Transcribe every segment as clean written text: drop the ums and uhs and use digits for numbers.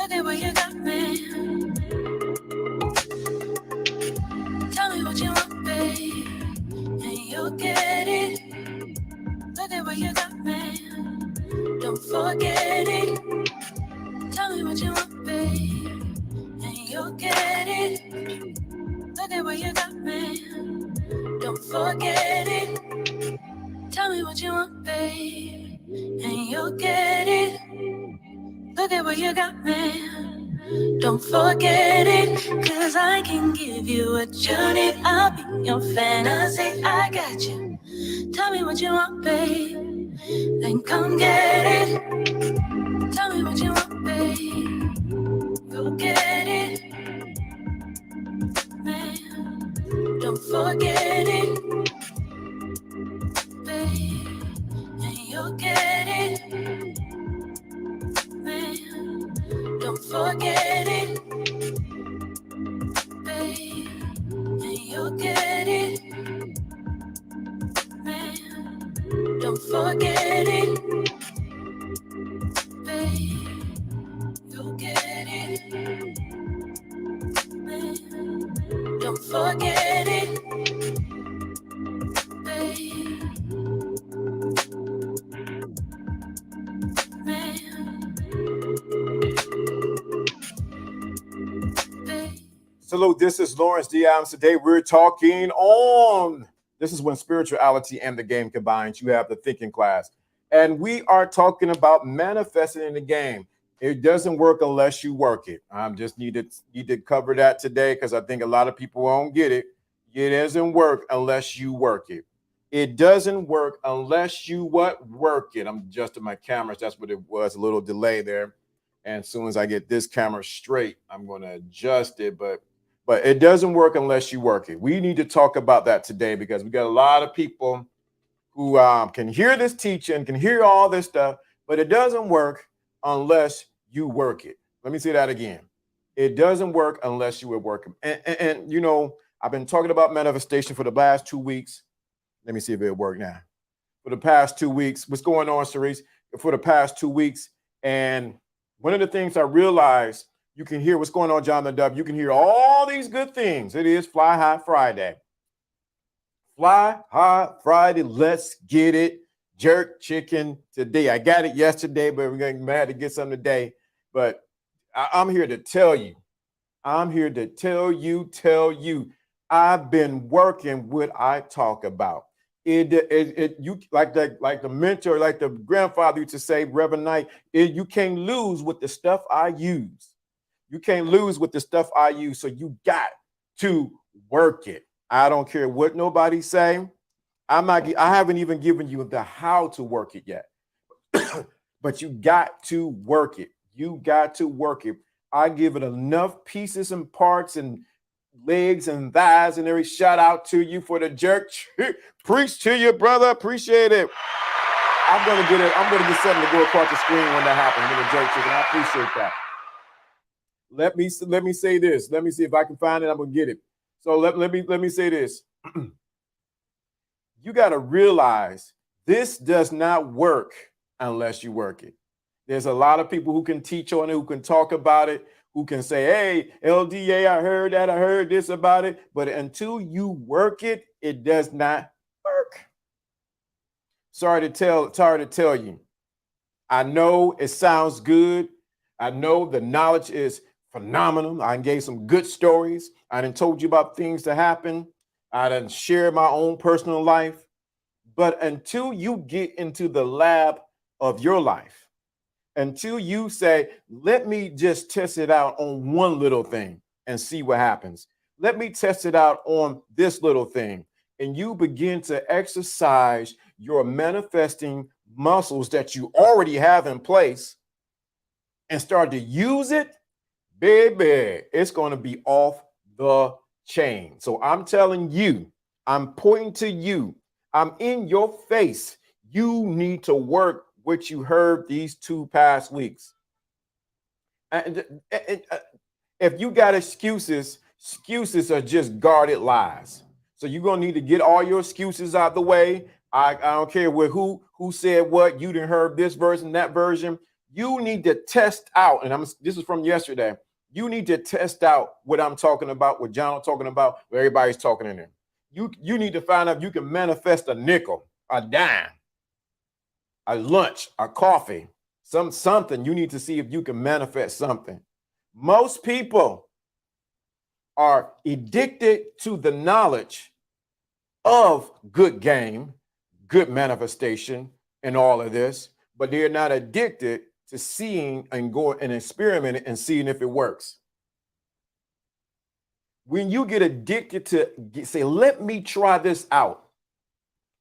Look at what you got me. Tell me what you want, babe, and you'll get it. Look at what you got me. Don't forget it. Tell me what you want, babe, and you'll get it. Look at what you got me. Don't forget it. Tell me what you want, babe, and you'll get it. Look at what you got me. Don't forget it, 'cause I can give you what you need. I'll be your fantasy, I got you. Tell me what you want, babe, then come get it. Tell me what you want, babe, go get it, man. Don't forget it, babe, and you'll get it, man. Don't forget it, babe, and you'll get it, man. Don't forget it, babe, you'll get it, man. Don't forget it, babe, man, babe. Salute, this is Lawrence D. Adams. Today we're talking on, this is when spirituality and the game combines. You have the thinking class. And we are talking about manifesting in the game. It doesn't work unless you work it. I just need to cover that today because I think a lot of people won't get it. It doesn't work unless you work it. It doesn't work unless you work it. I'm adjusting my cameras. That's what it was, a little delay there. And as soon as I get this camera straight, I'm going to adjust it. But it doesn't work unless you work it. We need to talk about that today because we got a lot of people who can hear this teaching, can hear all this stuff, but it doesn't work unless you work it. Let me say that again. It doesn't work unless you work it. And you know, I've been talking about manifestation for the last 2 weeks. Let me see if it'll work now. For the past 2 weeks, what's going on, Cerise? For the past 2 weeks, and one of the things I realized, you can hear what's going on, John the Dove. You can hear all these good things. It is Fly High Friday. Fly High Friday. Let's get it. Jerk chicken today. I got it yesterday, but we're getting mad to get some today. But I'm here to tell you. I'm here to tell you. I've been working what I talk about. You like the mentor, like the grandfather used to say, Reverend Knight, you can't lose with the stuff I use. You can't lose with the stuff I use. So you got to work it. I don't care what nobody say. I haven't even given you the how to work it yet. But you got to work it. You got to work it. I give it enough pieces and parts and legs and thighs and every shout out to you for the jerk. Preach to you, brother. Appreciate it. I'm gonna get something to go across the screen when that happens with the jerk chicken. I appreciate that. Let me say this. Let me see if I can find it. I'm gonna get it. So let me say this. You got to realize this does not work unless you work it. There's a lot of people who can teach on it, who can talk about it, who can say, hey, LDA, I heard that, I heard this about it. But until you work it, it does not work. Sorry to tell you. I know it sounds good. I know the knowledge is phenomenal. I gave some good stories. I done told you about things that happen. I done shared my own personal life. But until you get into the lab of your life, until you say, let me just test it out on one little thing and see what happens. Let me test it out on this little thing. And you begin to exercise your manifesting muscles that you already have in place and start to use it, baby, it's going to be off the chain. So I'm telling you, I'm pointing to you, I'm in your face. You need to work what you heard these 2 past weeks. And if you got excuses are just guarded lies. So you're going to need to get all your excuses out the way. I don't care who said what, you didn't heard this version, that version. You need to test out, and this is from yesterday. You need to test out what I'm talking about, what John is talking about, what everybody's talking in there. You need to find out if you can manifest a nickel, a dime, a lunch, a coffee, something. You need to see if you can manifest something. Most people are addicted to the knowledge of good game, good manifestation, and all of this, but they're not addicted to seeing and going and experimenting and seeing if it works. When you get addicted to say, let me try this out.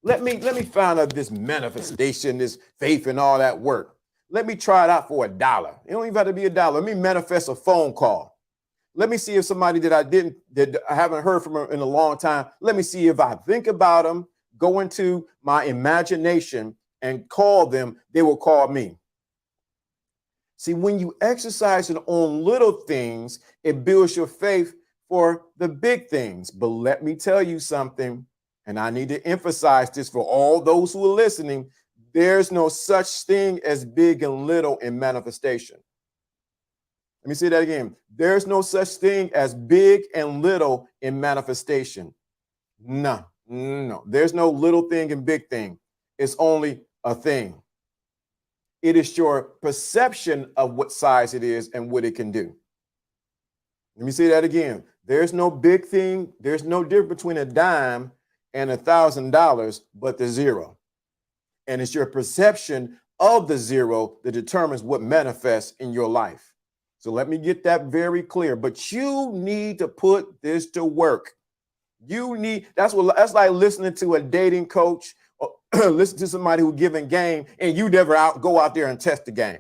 Let me find out this manifestation, this faith and all that work. Let me try it out for $1. It don't even have to be $1. Let me manifest a phone call. Let me see if somebody that I haven't heard from in a long time. Let me see if I think about them, go into my imagination and call them, they will call me. See, when you exercise on little things, it builds your faith for the big things. But let me tell you something, and I need to emphasize this for all those who are listening. There's no such thing as big and little in manifestation. Let me say that again. There's no such thing as big and little in manifestation. No. There's no little thing and big thing. It's only a thing. It is your perception of what size it is and what it can do. Let me say that again. There's no big thing. There's no difference between a dime and $1,000, but the zero. And it's your perception of the zero that determines what manifests in your life. So let me get that very clear. But you need to put this to work. That's like listening to a dating coach or listen to somebody who's giving game and you never go out there and test the game.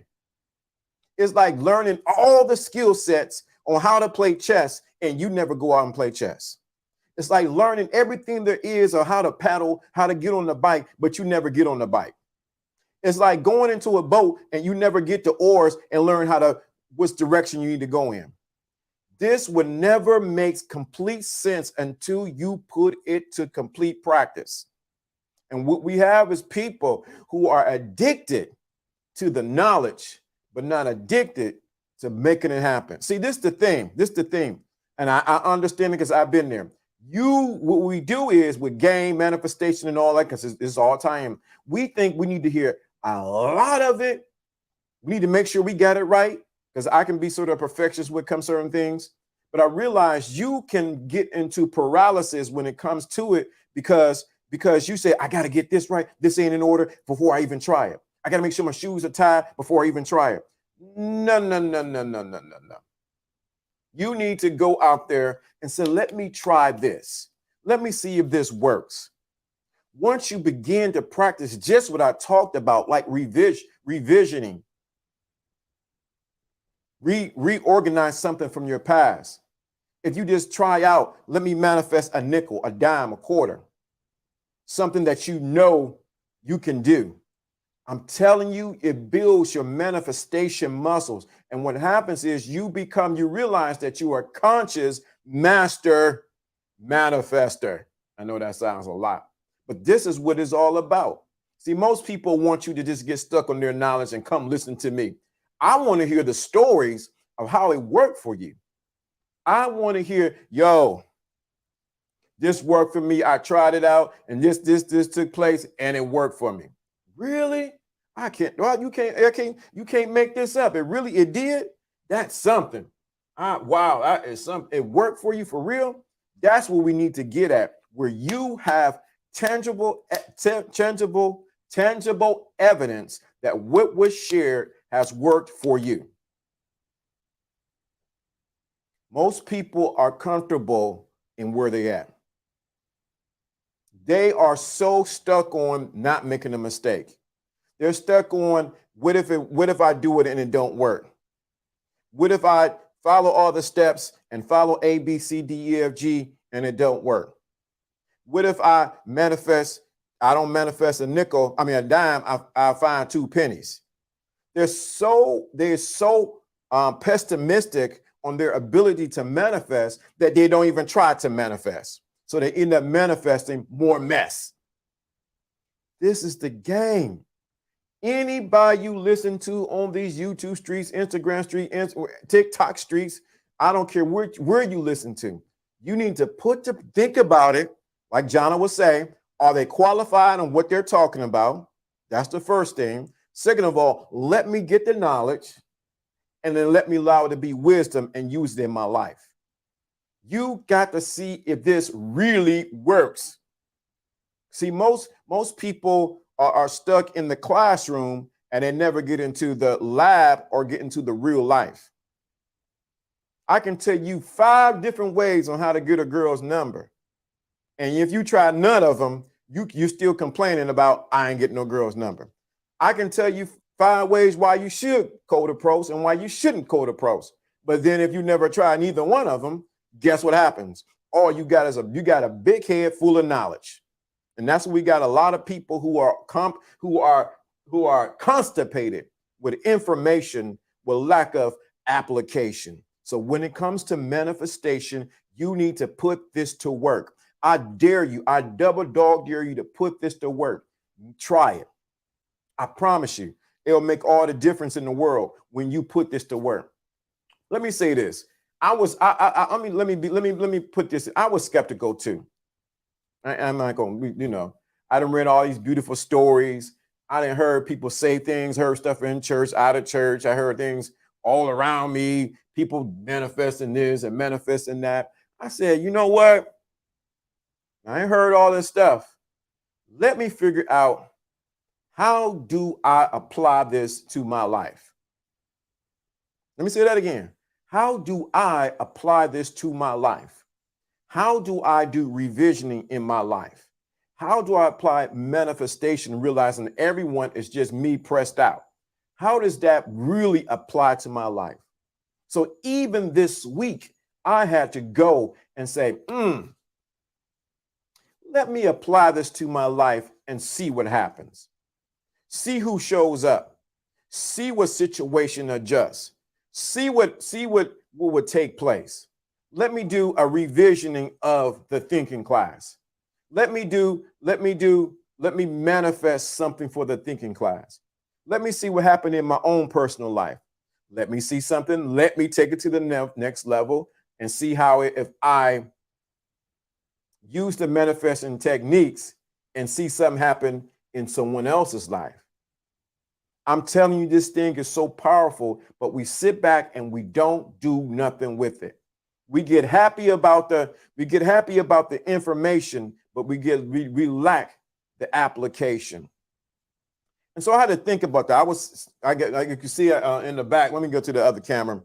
It's like learning all the skill sets on how to play chess and you never go out and play chess. It's like learning everything there is on how to paddle, how to get on the bike, but you never get on the bike. It's like going into a boat and you never get the oars and learn which direction you need to go in. This would never make complete sense until you put it to complete practice. And what we have is people who are addicted to the knowledge, but not addicted to making it happen. See, this is the thing. And I understand it because I've been there. What we do is with game, manifestation, and all that, because it's all time. We think we need to hear a lot of it. We need to make sure we got it right, because I can be sort of perfectionist when it comes to certain things. But I realize you can get into paralysis when it comes to it because you say, I got to get this right. This ain't in order before I even try it. I got to make sure my shoes are tied before I even try it. No. You need to go out there and say, let me try this. Let me see if this works. Once you begin to practice just what I talked about, like revisioning, reorganize something from your past. If you just try out, let me manifest a nickel, a dime, a quarter, something that you know you can do. I'm telling you, it builds your manifestation muscles. And what happens is you realize that you are conscious master manifester. I know that sounds a lot, but this is what it's all about. See, most people want you to just get stuck on their knowledge and come listen to me. I want to hear the stories of how it worked for you. I want to hear, this worked for me. I tried it out and this took place and it worked for me. Really? I can't. Well, you can't make this up. It did. That's something. Wow, that is something. It worked for you for real. That's what we need to get at, where you have tangible evidence that what was shared has worked for you. Most people are comfortable in where they're at. They are so stuck on not making a mistake. They're stuck on, what if I do it and it don't work? What if I follow all the steps and follow A, B, C, D, E, F, G, and it don't work? What if I don't manifest a dime, I find 2 pennies. They're so pessimistic on their ability to manifest that they don't even try to manifest. So they end up manifesting more mess. This is the game. Anybody you listen to on these YouTube streets, Instagram streets, TikTok streets, I don't care where you listen to. You need to think about it, like Jonna was saying. Are they qualified on what they're talking about? That's the first thing. Second of all, let me get the knowledge, and then let me allow it to be wisdom and use it in my life. You got to see if this really works. See, most people are stuck in the classroom and they never get into the lab or get into the real life. I can tell you 5 different ways on how to get a girl's number. And if you try none of them, you're still complaining about, I ain't getting no girl's number. I can tell you 5 ways why you should code approach and why you shouldn't code approach. But then if you never try neither one of them, guess what happens? All you got is you got a big head full of knowledge. And that's what we got, a lot of people who are constipated with information with lack of application. So when it comes to manifestation, you need to put this to work. I dare you, I double dog dare you to put this to work. Try it. I promise you, it'll make all the difference in the world when you put this to work. Let me say this. Let me put this. I was skeptical too. I'm not going to, I done read all these beautiful stories. I done heard people say things, heard stuff in church, out of church. I heard things all around me, people manifesting this and manifesting that. I said, you know what? I ain't heard all this stuff. Let me figure out, how do I apply this to my life? Let me say that again. How do I apply this to my life? How do I do revisioning in my life? How do I apply manifestation, realizing everyone is just me pressed out? How does that really apply to my life? So even this week, I had to go and say, let me apply this to my life and see what happens. See who shows up. See what situation adjusts. See what would take place. Let me do a revisioning of the thinking class. Let me manifest something for the thinking class. Let me see what happened in my own personal life. Let me see something. Let me take it to the next level and see how if I use the manifesting techniques and see something happen in someone else's life. I'm telling you, this thing is so powerful, but we sit back and we don't do nothing with it. We get happy about the information, but we lack the application. And so I had to think about that. You can see in the back. Let me go to the other camera.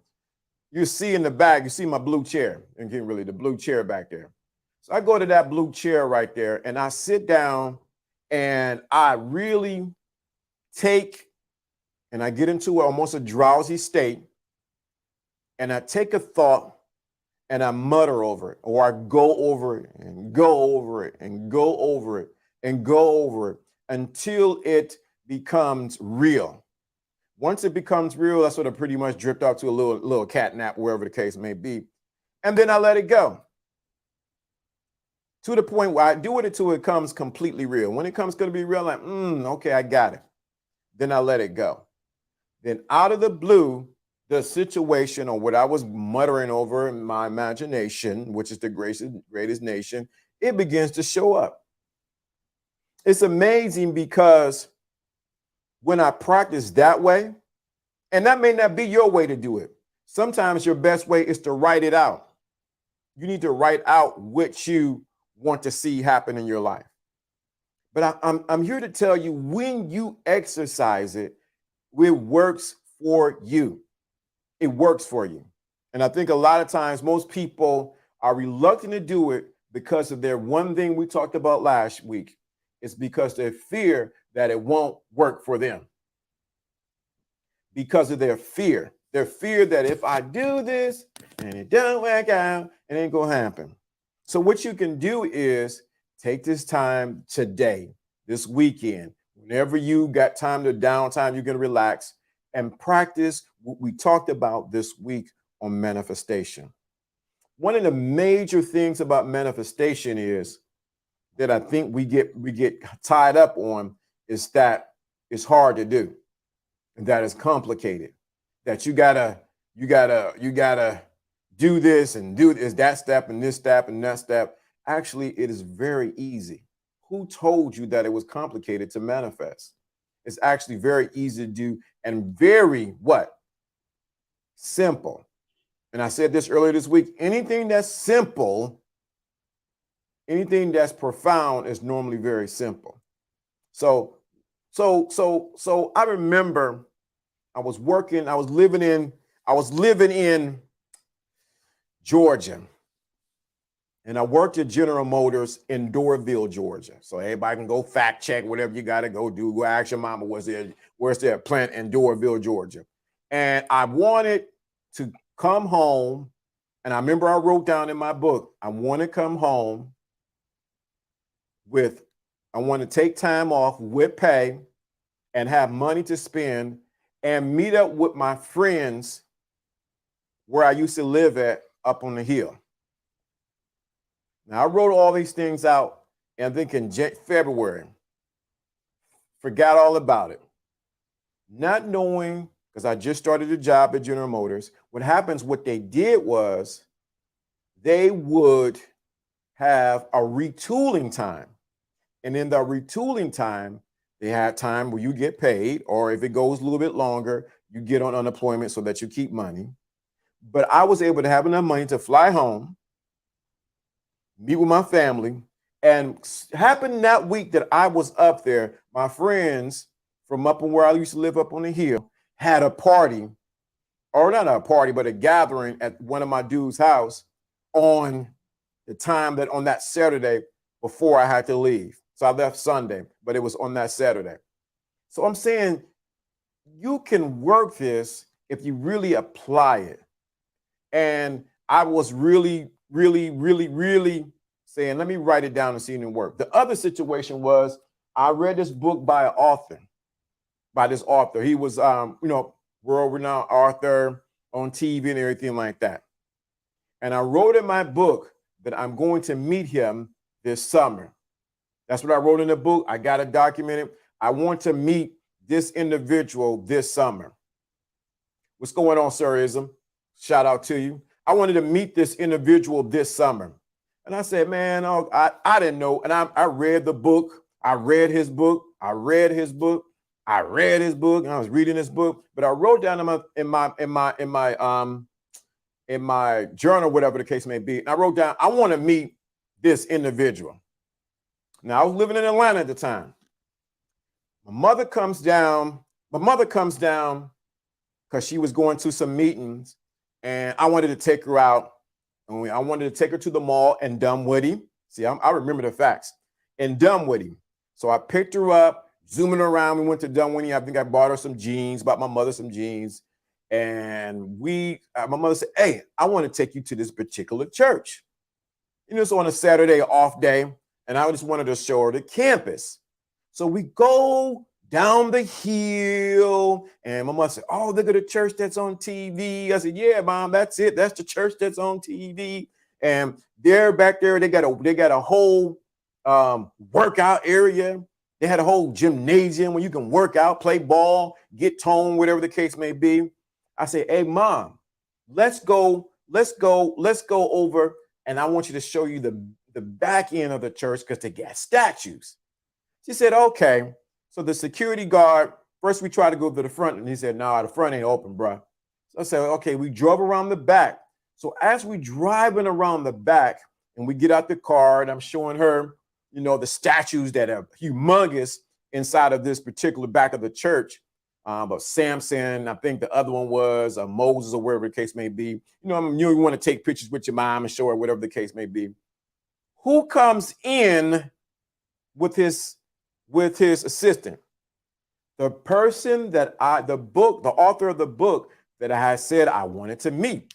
You see in the back, you see my blue chair, and get really the blue chair back there. So I go to that blue chair right there, and I sit down, and I really take, and I get into almost a drowsy state, and I take a thought, and I mutter over it, or I go over it and go over it and go over it and go over it until it becomes real. Once it becomes real, that's what I pretty much drift off to a little cat nap, wherever the case may be. And then I let it go. To the point where I do it until it comes completely real. When it comes going to be real, like, okay, I got it. Then I let it go. Then out of the blue, the situation or what I was muttering over in my imagination, which is the greatest nation, it begins to show up. It's amazing because when I practice that way, and that may not be your way to do it. Sometimes your best way is to write it out. You need to write out what you want to see happen in your life. But I'm here to tell you, when you exercise it, it works for you. It works for you. And I think a lot of times most people are reluctant to do it because of their one thing we talked about last week. It's because they fear that it won't work for them. Because of their fear that if I do this and it doesn't work out, it ain't gonna happen. So what you can do is take this time today, this weekend, whenever you got time to downtime, you can relax and practice what we talked about this week on manifestation. One of the major things about manifestation is that I think we get tied up on is that is hard to do, and that is complicated. That you gotta do this and do this, that step and this step and that step. Actually, it is very easy. Who told you that it was complicated to manifest? It's actually very easy to do and very what? Simple. And I said this earlier this week, anything that's simple, anything that's profound is normally very simple. So I remember I was living in Georgia. And I worked at General Motors in Doraville, Georgia. So everybody can go fact check whatever you got to go do. Go ask your mama, where's their plant in Doraville, Georgia. And I wanted to come home. And I remember I wrote down in my book, I want to come home I want to take time off with pay and have money to spend and meet up with my friends where I used to live at up on the hill. Now, I wrote all these things out, and I think in February, forgot all about it. Not knowing, because I just started a job at General Motors, what they did was they would have a retooling time. And in the retooling time, they had time where you get paid, or if it goes a little bit longer, you get on unemployment so that you keep money. But I was able to have enough money to fly home, meet with my family, and happened that week that I was up there, my friends from up where I used to live up on the hill had a party, or not a party, but a gathering at one of my dudes' house on that Saturday before I had to leave. So I left Sunday, but it was on that Saturday. So I'm saying you can work this if you really apply it. And I was really saying, let me write it down and see it work. The other situation was I read this book by this author. He was, world-renowned author on TV and everything like that. And I wrote in my book that I'm going to meet him this summer. That's what I wrote in the book. I got it documented. I want to meet this individual this summer. What's going on, Sirism? Shout out to you. I wanted to meet this individual this summer. And I said, man, I didn't know. And I read the book. I read his book. And I was reading his book. But I wrote down in my journal, whatever the case may be. And I wrote down, I want to meet this individual. Now, I was living in Atlanta at the time. My mother comes down because she was going to some meetings, and I wanted to take her out. And I wanted to take her to the mall in Dunwoody. See, I remember the facts. In Dunwoody. So I picked her up, zooming around. We went to Dunwoody. I think I bought her some jeans, bought my mother some jeans. And my mother said, hey, I want to take you to this particular church. It's on a Saturday off day. And I just wanted to show her the campus. So we go down the hill, and my mother said, oh, look at the church that's on TV. I said, yeah, Mom, that's it. That's the church that's on TV. And they're back there. They got a whole workout area. They had a whole gymnasium where you can work out, play ball, get toned, whatever the case may be. I said, hey, Mom, let's go over, and I want you to show you the back end of the church because they got statues. She said, okay. So the security guard, first we tried to go to the front, and he said, no, the front ain't open, bro. So I said, okay, we drove around the back. So as we driving around the back and we get out the car, and I'm showing her, the statues that are humongous inside of this particular back of the church, of Samson, I think the other one was Moses or wherever the case may be. You want to take pictures with your mom and show her whatever the case may be. Who comes in with his assistant? The person that the author of the book that I had said I wanted to meet.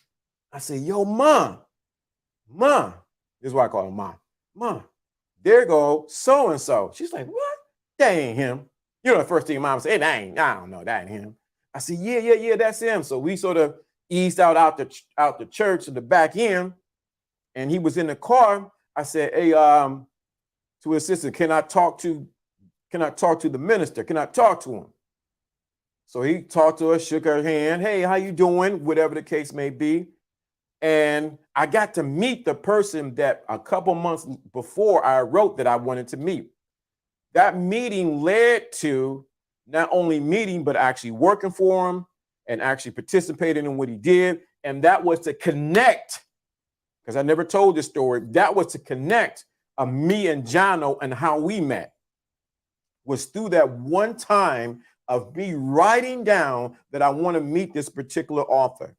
I said, yo, Mom, this is why I call him Mom, there go so-and-so. She's like, what? That ain't him. The first thing Mom said, I don't know, that ain't him. I said, yeah, that's him. So we sort of eased out the church to the back end, and he was in the car. I said, hey, to his assistant, can I talk to the minister? Can I talk to him? So he talked to her, shook her hand. Hey, how you doing? Whatever the case may be. And I got to meet the person that a couple months before I wrote that I wanted to meet. That meeting led to not only meeting, but actually working for him and actually participating in what he did. And that was to connect, because I never told this story. That was to connect me and Jono, and how we met was through that one time of me writing down that I want to meet this particular author.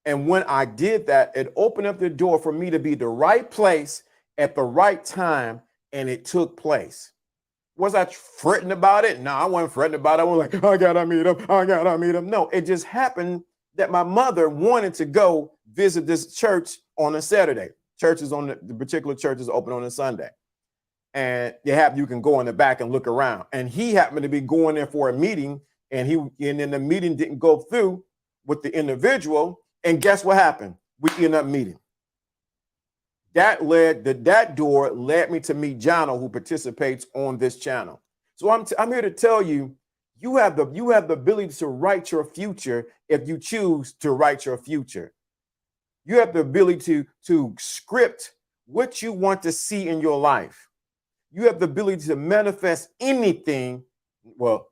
And when I did that, it opened up the door for me to be the right place at the right time, and it took place. Was I fretting about it? No, I wasn't fretting about it. I was like, I gotta meet him. I gotta meet him. No, it just happened that my mother wanted to go visit this church on a Saturday. Church is on the particular church is open on a Sunday. And you can go in the back and look around. And he happened to be going there for a meeting, and then the meeting didn't go through with the individual. And guess what happened? We ended up meeting. That door led me to meet Jono, who participates on this channel. So I'm here to tell you, you have the ability to write your future if you choose to write your future. You have the ability to script what you want to see in your life. You have the ability to manifest anything. Well,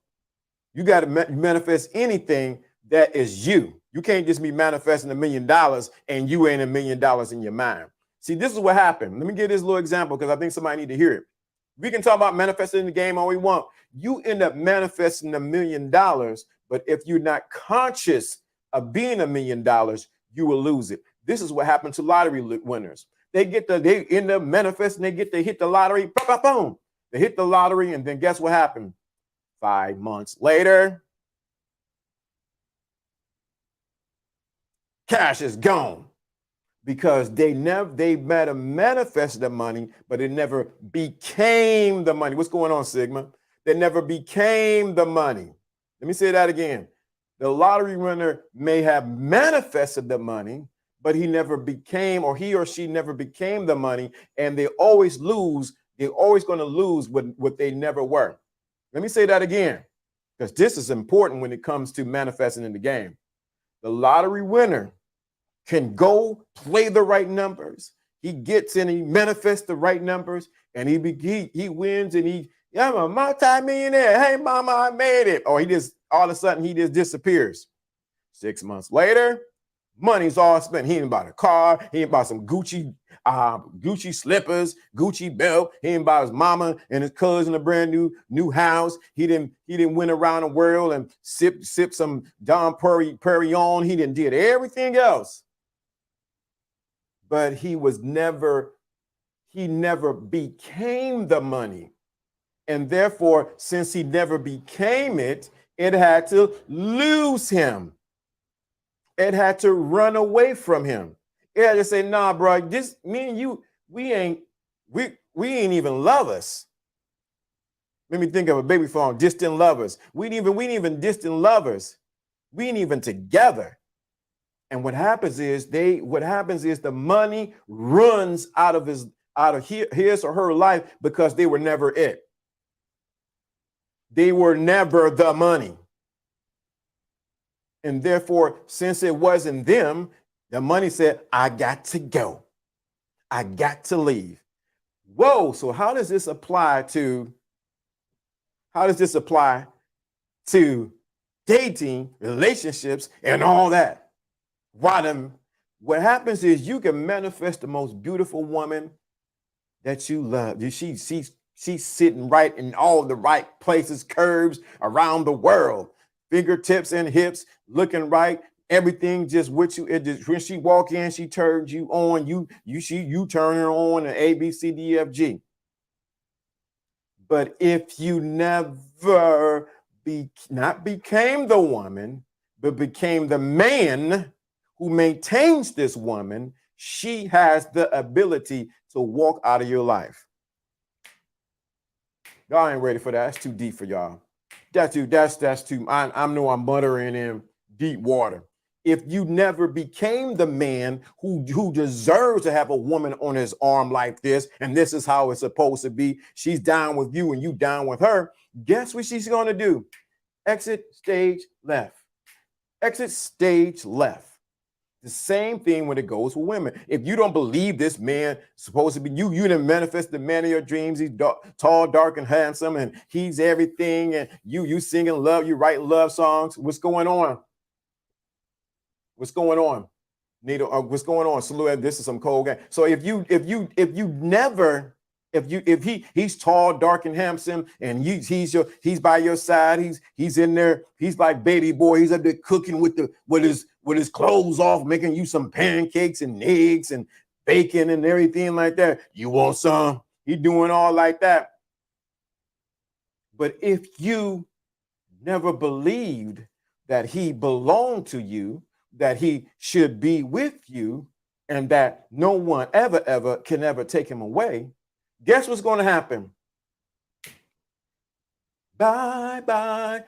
you got to manifest anything that is you. You can't just be manifesting $1 million and you ain't $1 million in your mind. See, this is what happened. Let me give this little example because I think somebody need to hear it. We can talk about manifesting the game all we want. You end up manifesting $1 million, but if you're not conscious of being $1 million, you will lose it. This is what happened to lottery winners. They end up manifesting, they get to hit the lottery, boom, boom. They hit the lottery, and then guess what happened? 5 months later, cash is gone because they might have manifested the money, but it never became the money. What's going on, Sigma? They never became the money. Let me say that again. The lottery winner may have manifested the money, but he or she never became the money, and they always lose. They're always going to lose what they never were. Let me say that again, because this is important when it comes to manifesting in the game. The lottery winner can go play the right numbers. He gets in, he manifests the right numbers, and he wins, and I'm a multi-millionaire. Hey, mama, I made it. Or all of a sudden he just disappears. 6 months later, money's all spent. He ain't bought a car. He ain't bought some Gucci slippers, Gucci belt. He ain't bought his mama and his cousin a brand new house. He didn't went around the world and sip some Dom Perignon. He didn't did everything else. But he never became the money. And therefore, since he never became it, it had to lose him. It had to run away from him. It had to say, nah, bro, just me and you, we ain't even lovers. Let me think of a baby phone, distant lovers. We ain't even distant lovers. We ain't even together. And what happens is the money runs out of his or her life because they were never it. They were never the money. And therefore, since it wasn't them, the money said, I got to go. I got to leave. Whoa, so how does this apply to dating, relationships, and all that? What happens is you can manifest the most beautiful woman that you love. She's sitting right in all the right places, curves around the world, fingertips and hips, looking right, everything just with you. When she walk in, she turns you on. You turn her on, and A, B, C, D, F, G. But if you never not became the woman, but became the man who maintains this woman, she has the ability to walk out of your life. Y'all ain't ready for that. That's too deep for y'all. That's too. I know I'm muttering in deep water. If you never became the man who deserves to have a woman on his arm like this, and this is how it's supposed to be, she's down with you and you down with her, guess what she's going to do? Exit stage left. Exit stage left. The same thing when it goes with women. If you don't believe this man supposed to be you didn't manifest the man of your dreams. He's tall, dark, and handsome, and he's everything. And you singing love, you write love songs. What's going on? What's going on? Nita, what's going on? Salute. This is some cold game. So if he's tall, dark, and handsome, and he's by your side, he's in there, he's like baby boy, he's up there cooking with his clothes off, making you some pancakes and eggs and bacon and everything like that. You want some? He doing all like that. But if you never believed that he belonged to you, that he should be with you, and that no one ever can ever take him away, guess what's going to happen? Bye.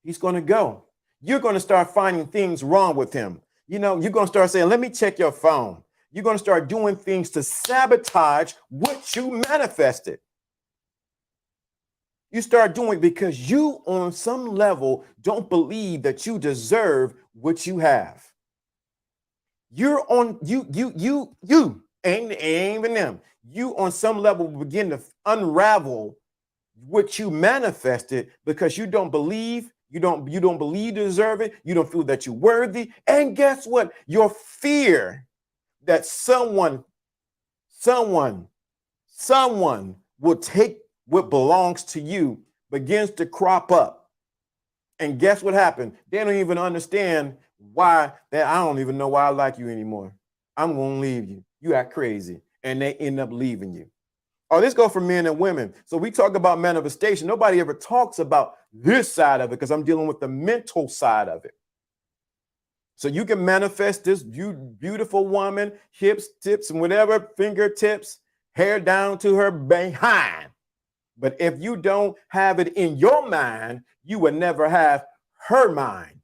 He's going to go. You're going to start finding things wrong with him. You're going to start saying, let me check your phone. You're going to start doing things to sabotage what you manifested. You start doing because you on some level don't believe that you deserve what you have. You're on you ain't even them. You on some level begin to unravel what you manifested because you don't believe, you don't believe you deserve it, you don't feel that you're worthy. And guess what? Your fear that someone will take what belongs to you begins to crop up. And guess what happened? They don't even understand why I don't even know why I like you anymore. I'm going to leave you. You act crazy. And they end up leaving you. Oh, this goes for men and women. So we talk about manifestation. Nobody ever talks about this side of it because I'm dealing with the mental side of it. So you can manifest this beautiful woman, hips, tips, and whatever, fingertips, hair down to her behind. But if you don't have it in your mind, you will never have her mind.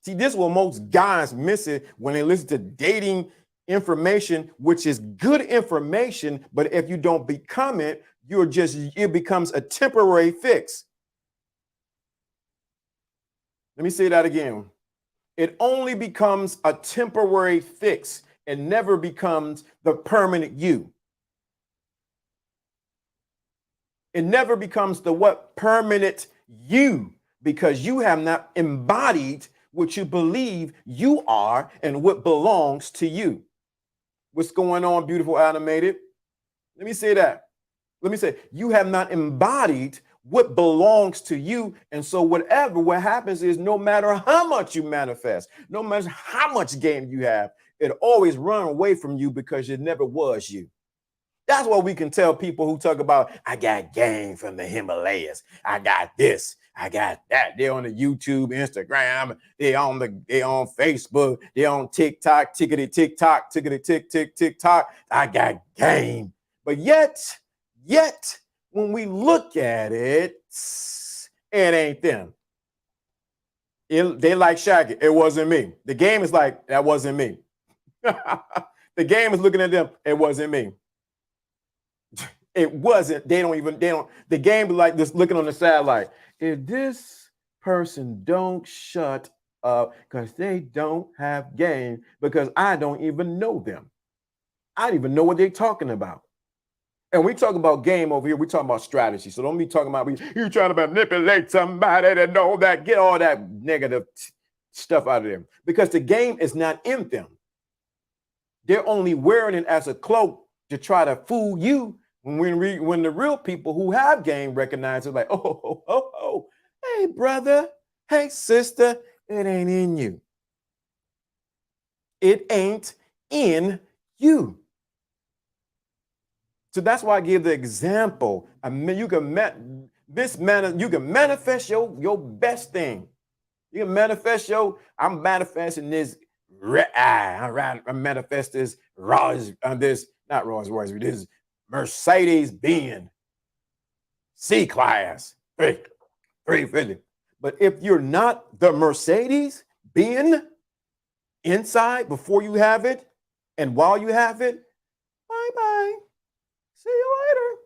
See, this is what most guys miss it when they listen to dating information, which is good information. But if you don't become it, it becomes a temporary fix. Let me say that again. It only becomes a temporary fix and never becomes the permanent you. It never becomes the permanent you, because you have not embodied what you believe you are and what belongs to you. What's going on, beautiful animated? Let me say that. Let me say, you have not embodied what belongs to you. And so what happens is no matter how much you manifest, no matter how much game you have, it always run away from you because it never was you. That's why we can tell people who talk about, I got game from the Himalayas. I got this. I got that. They're on the YouTube, Instagram. They're on Facebook. They're on TikTok, tickety TikTok, tickety tick TikTok. I got game. But yet, when we look at it, it ain't them. They like Shaggy. It wasn't me. The game is like, that wasn't me. The game is looking at them. It wasn't me. It wasn't. The game is like this, looking on the side like, if this person don't shut up because they don't have game, because I don't even know them. I don't even know what they're talking about. And we talk about game over here, we talking about strategy. So don't be talking about you trying to manipulate somebody to know that, get all that negative stuff out of them. Because the game is not in them. They're only wearing it as a cloak to try to fool you. When the real people who have game recognize it, like, oh, hey, brother, hey, sister, it ain't in you. It ain't in you. So that's why I give the example. I mean, you can manifest your best thing. You can manifest I'm manifesting this. I manifest this not Rolls Royce, this Mercedes-Benz C-Class 350. But if you're not the Mercedes-Benz inside before you have it and while you have it, bye-bye. See you later.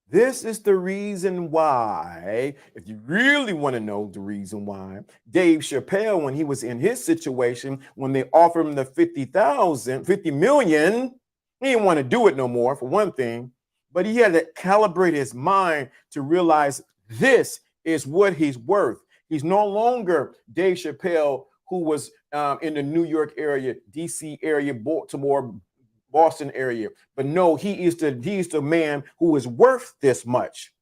This is the reason why, if you really want to know the reason why, Dave Chappelle, when he was in his situation, when they offered him the 50 million, he didn't want to do it no more, for one thing, but he had to calibrate his mind to realize this is what he's worth. He's no longer Dave Chappelle, who was in the New York area, DC area, Baltimore, Boston area. But no, he's the man who is worth this much.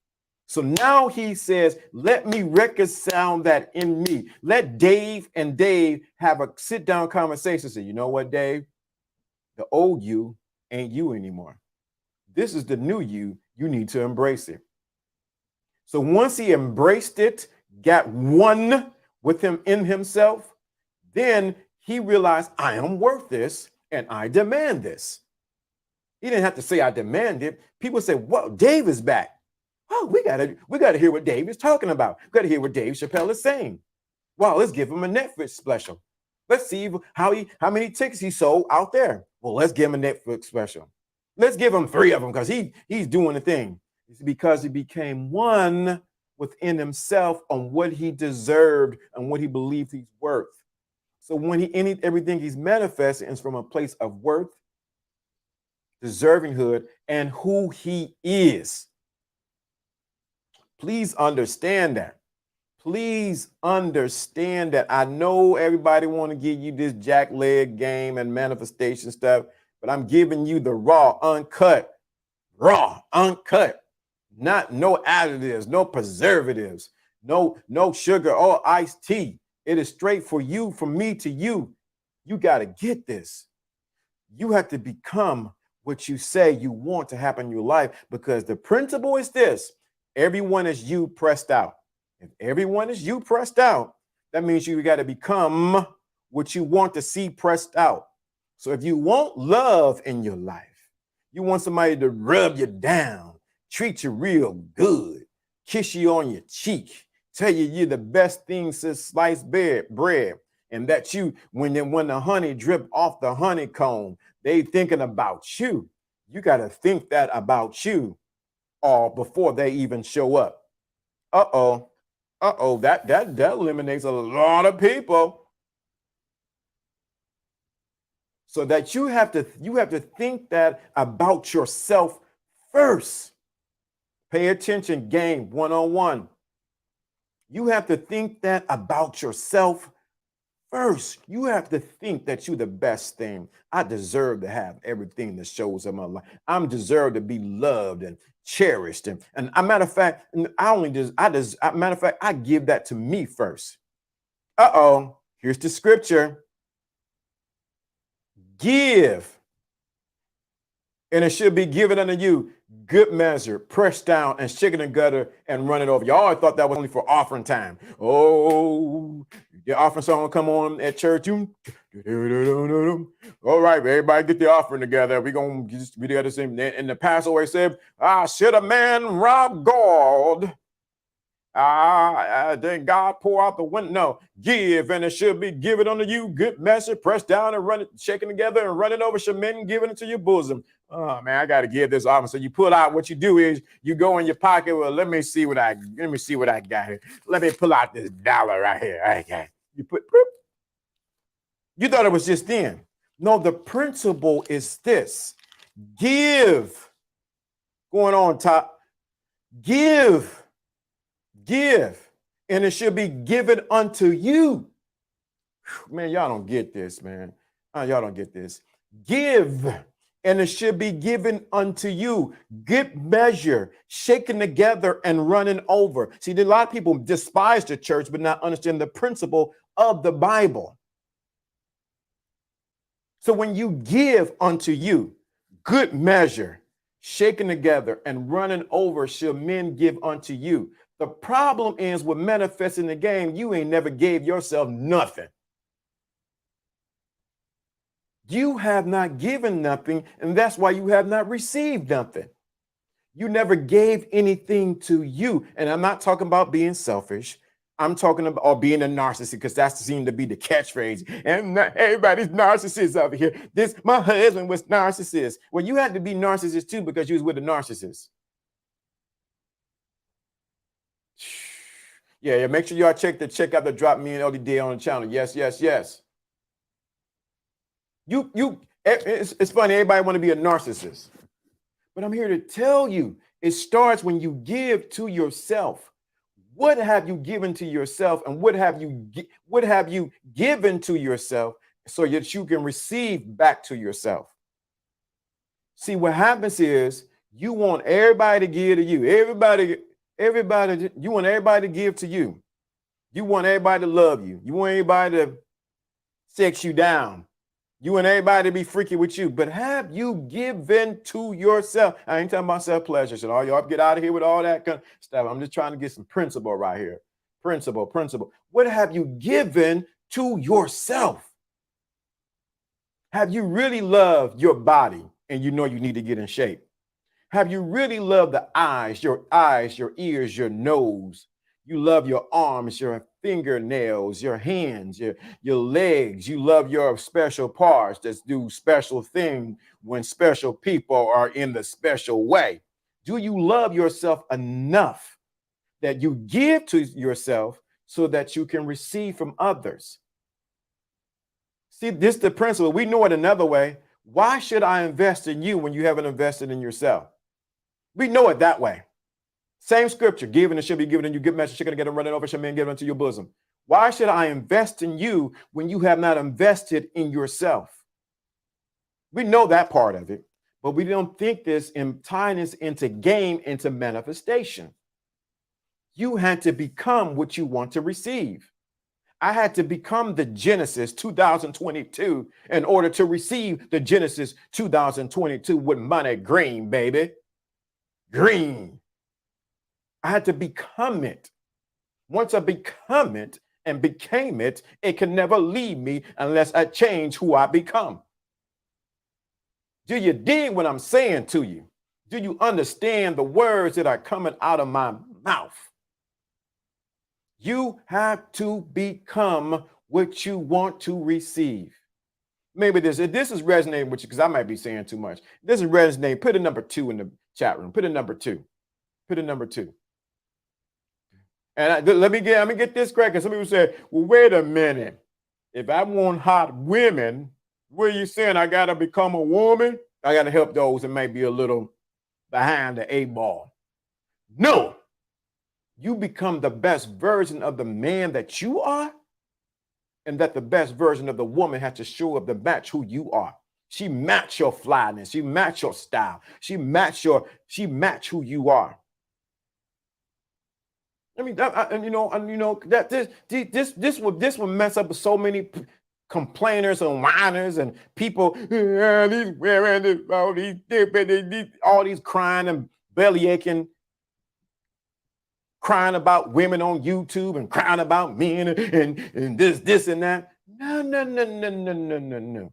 So now he says, let me reconcile that in me. Let Dave and Dave have a sit down conversation. Say, you know what, Dave? The old you ain't you anymore. This is the new you. You need to embrace it. So once he embraced it, got one with him in himself, then he realized, I am worth this and I demand this. He didn't have to say I demand it. People say, well, Dave is back. Oh, we gotta hear what Dave is talking about. We gotta hear what Dave Chappelle is saying. Well, let's give him a Netflix special. Let's see how many tickets he sold out there. Well, let's give him a Netflix special. Let's give him 3 of them because he's doing the thing. It's because he became one within himself on what he deserved and what he believed he's worth. So when everything he's manifesting is from a place of worth, deservinghood, and who he is. Please understand that. Please understand that. I know everybody want to give you this jackleg game and manifestation stuff, but I'm giving you the raw, uncut, not no additives, no preservatives, no sugar or iced tea. It is straight for you, from me to you. You got to get this. You have to become what you say you want to happen in your life, because the principle is this: everyone is you pressed out. If everyone is you pressed out, that means you got to become what you want to see pressed out. So if you want love in your life, you want somebody to rub you down, treat you real good, kiss you on your cheek, tell you you're the best thing since sliced bread, and that you, when the honey drip off the honeycomb, they thinking about you. You got to think that about you all before they even show up. That eliminates a lot of people. So that you have to think that about yourself first. Pay attention, game 101. You have to think that about yourself first. You have to think that you're the best thing. I deserve to have everything that shows in my life. I deserve to be loved and cherished. And a matter of fact, I give that to me first. Here's the scripture. Give, and it should be given unto you, good measure, pressed down and shaken together and run it over. Y'all always thought that was only for offering time. Oh, the offering song will come on at church. All right, everybody get the offering together. We're going to be together. And the pastor always said, should a man rob God? Then God pour out the window. No, give, and it should be given unto you, good measure, pressed down and run it, shaking together and running over some men, giving it to your bosom. Oh man, I got to give this offering. So you pull out. What you do is you go in your pocket. Well, let me see what I got here. Let me pull out this dollar right here. Okay, you put. You thought it was just then. No, the principle is this: give. Going on top, give. Give, and it should be given unto you. Man, y'all don't get this, man. Y'all don't get this. Give, and it should be given unto you. Good measure, shaken together and running over. See, a lot of people despise the church, but not understand the principle of the Bible. So when you give unto you, good measure, shaken together and running over, shall men give unto you. The problem is with manifesting the game, you ain't never gave yourself nothing. You have not given nothing, and that's why you have not received nothing. You never gave anything to you. And I'm not talking about being selfish. I'm talking about or being a narcissist, because that seemed to be the catchphrase. And everybody's narcissist over here. My husband was narcissist. Well, you had to be narcissist too, because you was with a narcissist. Yeah. Make sure y'all check out the Drop Me and LDD on the channel. Yes. It's funny. Everybody want to be a narcissist, but I'm here to tell you, it starts when you give to yourself. What have you given to yourself, and what have you given to yourself so that you can receive back to yourself? See, what happens is you want everybody to give to you. Everybody, you want everybody to give to you. You want everybody to love you. You want everybody to sex you down. You want everybody to be freaky with you. But have you given to yourself? I ain't talking about self-pleasure. So all y'all get out of here with all that kind of stuff. I'm just trying to get some principle right here. Principle. What have you given to yourself? Have you really loved your body and you know you need to get in shape? Have you really loved the eyes, your ears, your nose? You love your arms, your fingernails, your hands, your legs. You love your special parts that do special things when special people are in the special way. Do you love yourself enough that you give to yourself so that you can receive from others? See, this is the principle. We know it another way. Why should I invest in you when you haven't invested in yourself? We know it that way. Same scripture, given and shall be given, and you give message, you're going to get them running over, shall men give unto your bosom. Why should I invest in you when you have not invested in yourself? We know that part of it, but we don't think this in tying this into game, into manifestation. You had to become what you want to receive. I had to become the Genesis 2022 in order to receive the Genesis 2022 with money green, baby. Green. I had to become it. Once I become it and became it, it can never leave me unless I change who I become. Do you dig what I'm saying to you? Do you understand the words that are coming out of my mouth? You have to become what you want to receive. Maybe this is resonating with you because I might be saying too much. This is resonating. Put a number 2 in the chat room. Put a number 2. Put a number 2. And let me get this correct. Some people say, well, wait a minute. If I want hot women, what are you saying? I got to become a woman? I got to help those that may be a little behind the 8 ball. No. You become the best version of the man that you are, and that the best version of the woman has to show up to match who you are. She match your flyness. She match your style. She match who you are. I mean, that this will mess up with so many complainers and whiners and people. All these crying and belly aching, crying about women on YouTube and crying about men and this and that. No.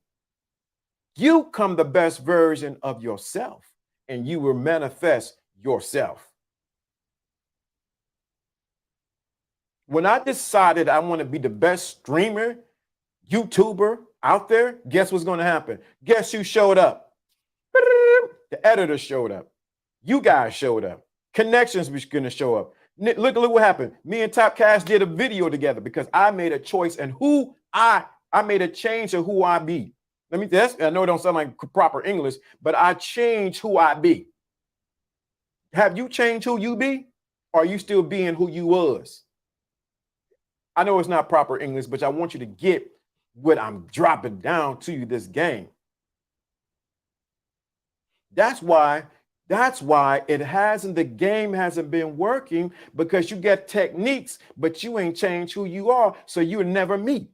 You come the best version of yourself, and you will manifest yourself. When I decided I want to be the best streamer, YouTuber out there, guess what's going to happen? Guess who showed up? The editor showed up. You guys showed up. Connections was going to show up. Look what happened. Me and Top Cash did a video together because I made a choice and I made a change of who I be. I know it don't sound like proper English, but I changed who I be. Have you changed who you be? Or are you still being who you was? I know it's not proper English, but I want you to get what I'm dropping down to you this game. That's why the game hasn't been working, because you get techniques, but you ain't changed who you are, so you'll never meet.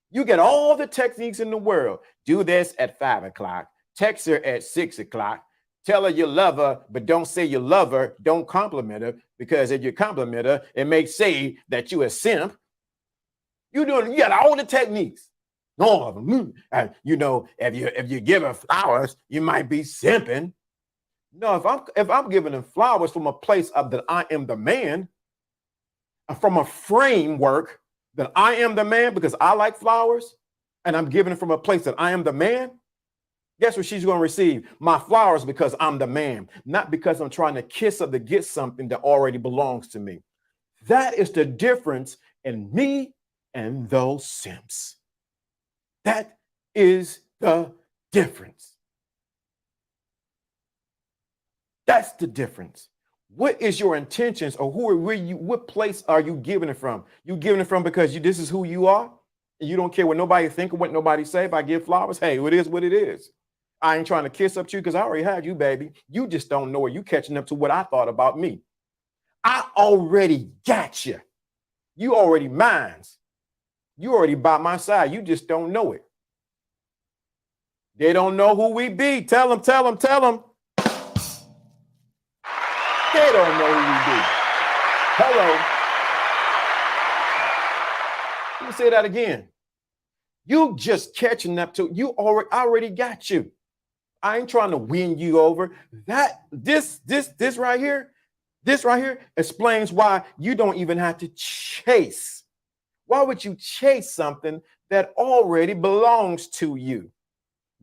You get all the techniques in the world. Do this at 5 o'clock. Text her at 6 o'clock. Tell her you love her, but don't say you love her. Don't compliment her, because if you compliment her, it may say that you a simp. You got all the techniques. All of them. And if you give her flowers, you might be simping. No, if I'm giving them flowers from a place of that I am the man, from a framework that I am the man because I like flowers, and I'm giving it from a place that I am the man, guess what she's going to receive? My flowers, because I'm the man, not because I'm trying to kiss her to get something that already belongs to me. That is the difference in me and those simps. That is the difference. That's the difference. What is your intentions, or what place are you giving it from? You giving it from because this is who you are, and you don't care what nobody think or what nobody say. If I give flowers, hey, it is what it is. I ain't trying to kiss up to you because I already had you, baby. You just don't know it. You catching up to what I thought about me. I already got you. You already mines. You already by my side. You just don't know it. They don't know who we be. Tell them, tell them, tell them. They don't know who we be. Hello. Let me say that again. You just catching up to, you already got you. I ain't trying to win you over. This right here explains why you don't even have to chase. Why would you chase something that already belongs to you?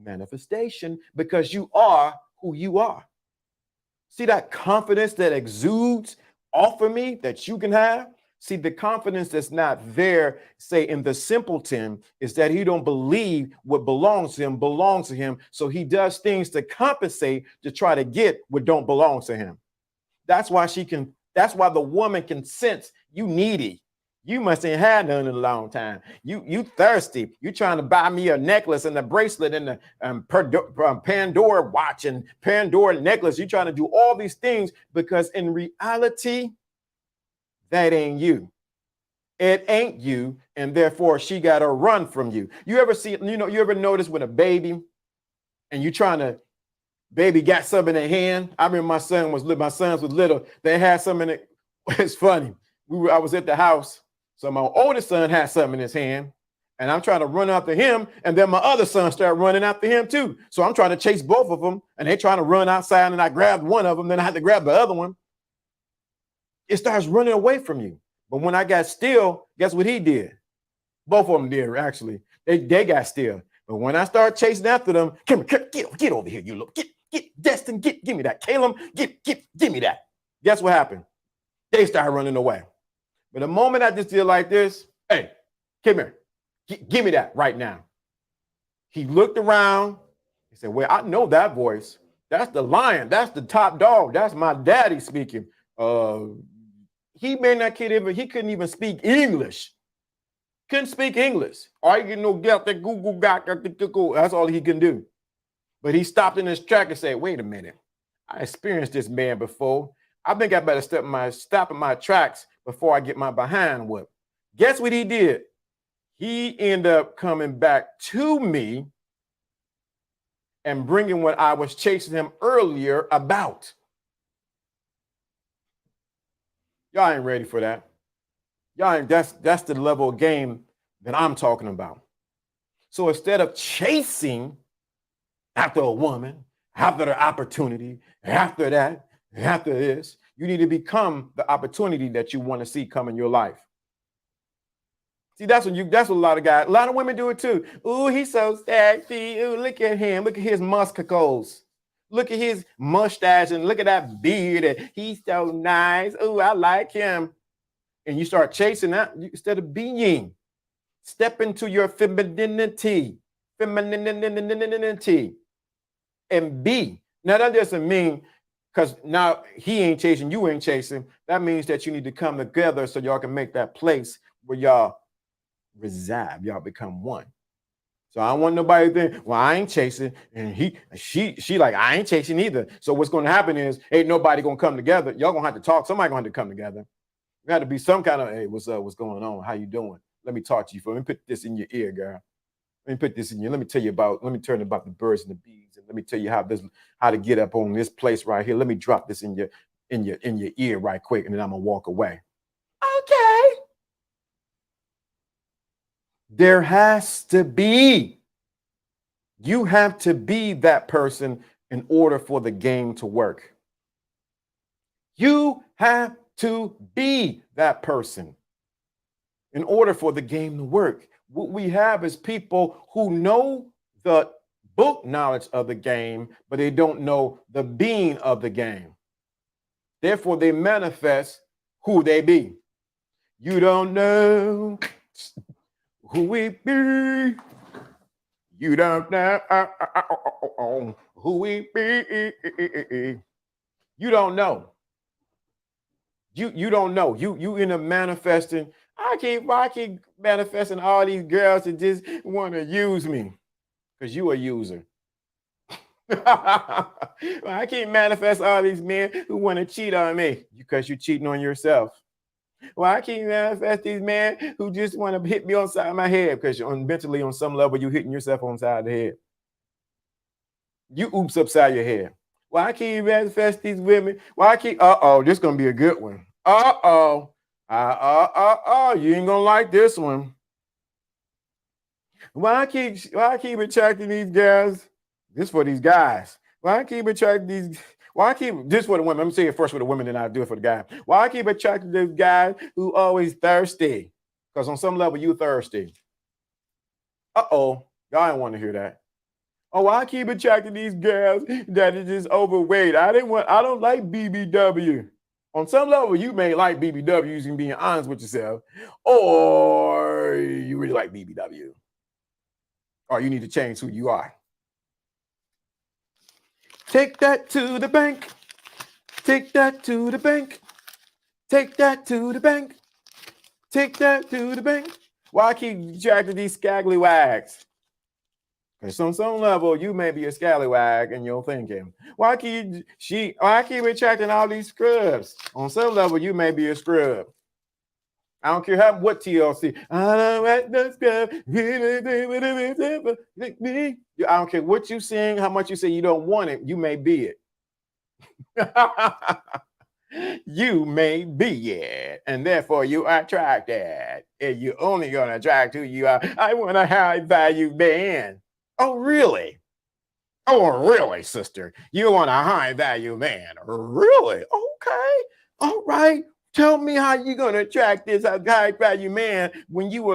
Manifestation, because you are who you are. See that confidence that exudes off of me that you can have? See, the confidence that's not there, say in the simpleton, is that he don't believe what belongs to him. So he does things to compensate to try to get what don't belong to him. That's why the woman can sense you needy. You must ain't had none in a long time. You thirsty. You trying to buy me a necklace and a bracelet and a Pandora watch and Pandora necklace. You trying to do all these things because in reality, that ain't you. It ain't you, and therefore she got to run from you. You ever notice when a baby and you trying to, baby got something in their hand? I remember my sons was little. They had something in it. It's funny. I was at the house. So my oldest son had something in his hand, and I'm trying to run after him, and then my other son started running after him too. So I'm trying to chase both of them, and they trying to run outside, and I grabbed one of them, then I had to grab the other one. It starts running away from you. But when I got still, guess what he did? Both of them did, actually. They got still. But when I started chasing after them, get over here, you look. Get Destin, give me that. Caleb, give me that. Guess what happened? They started running away. But the moment I just did like this, hey, come here. Give me that right now. He looked around. He said, well, I know that voice. That's the lion. That's the top dog. That's my daddy speaking. He couldn't even speak English. Couldn't speak English. All he can know, get the Google got. That's all he can do. But he stopped in his track and said, wait a minute. I experienced this man before. I think I better stop in my tracks before I get my behind whipped. Guess what he did? He ended up coming back to me and bringing what I was chasing him earlier about. Y'all ain't ready for that. Y'all ain't, that's the level of game that I'm talking about. So instead of chasing after a woman, after the opportunity, after that, after this, you need to become the opportunity that you want to see come in your life. See, that's what a lot of women do it too. Ooh, he's so sexy. Ooh, look at him. Look at his muscles. Look at his mustache and look at that beard. He's so nice. Ooh, I like him. And you start chasing that instead of being. Step into your femininity. And be. Now, that doesn't mean because now he ain't chasing, you ain't chasing. That means that you need to come together so y'all can make that place where y'all reside. Y'all become one. So I don't want nobody to think, well, I ain't chasing, and she like, I ain't chasing either. So what's going to happen is, ain't nobody going to come together. Y'all going to have to talk. Somebody going to have to come together. There got to be some kind of, hey, what's up? What's going on? How you doing? Let me talk to you. Let me put this in your ear, girl. Let me put this in you. Let me tell you about the birds and the bees, and let me tell you how to get up on this place right here. Let me drop this in your ear right quick, and then I'm gonna walk away. Okay. There has to be. You have to be that person in order for the game to work. You have to be that person in order for the game to work. What we have is people who know the book knowledge of the game, but they don't know the being of the game. Therefore, they manifest who they be. You don't know who we be. You don't know who we be. You don't know. You don't know. You in a manifesting. I keep manifesting all these girls that just want to use me because you a user. I keep manifest all these men who want to cheat on me because you're cheating on yourself. Well, I keep manifest these men who just want to hit me on the side of my head because mentally on some level you're hitting yourself on the side of the head. You oops upside your head. Well, I keep manifest these women. Well, I keep this gonna be a good one. You ain't gonna like this one. Why I keep attracting these girls? This for these guys. Why I keep attracting these? Why I keep this for the women? Let me say it first for the women, then I'll do it for the guy. Why I keep attracting these guys who always thirsty? Because on some level you thirsty. Y'all don't want to hear that. Oh, I keep attracting these girls that are just overweight. I don't like BBW. On some level, you may like BBW using being honest with yourself, or you really like BBW, or you need to change who you are. Take that to the bank. Take that to the bank. Take that to the bank. Take that to the bank. Why I keep attracting these scallywags? Because on some level, you may be a scallywag in your thinking. Why keep attracting all these scrubs? On some level, you may be a scrub. I don't care what TLC. I don't like the scrub. I don't care what you sing, how much you say you don't want it. You may be it. You may be it, and therefore you are attracted. And you're only going to attract who you are. I want a high value man. Oh, really? Oh, really, sister? You want a high value man? Really? Okay. All right. Tell me how you're going to attract this high value man when you a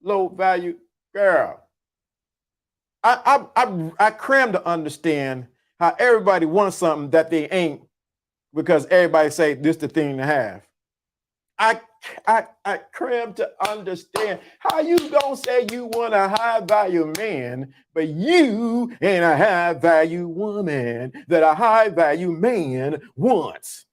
low value girl. I cram to understand how everybody wants something that they ain't because everybody say this the thing to have. I cram to understand how you gonna say you want a high value man, but you ain't a high value woman that a high value man wants.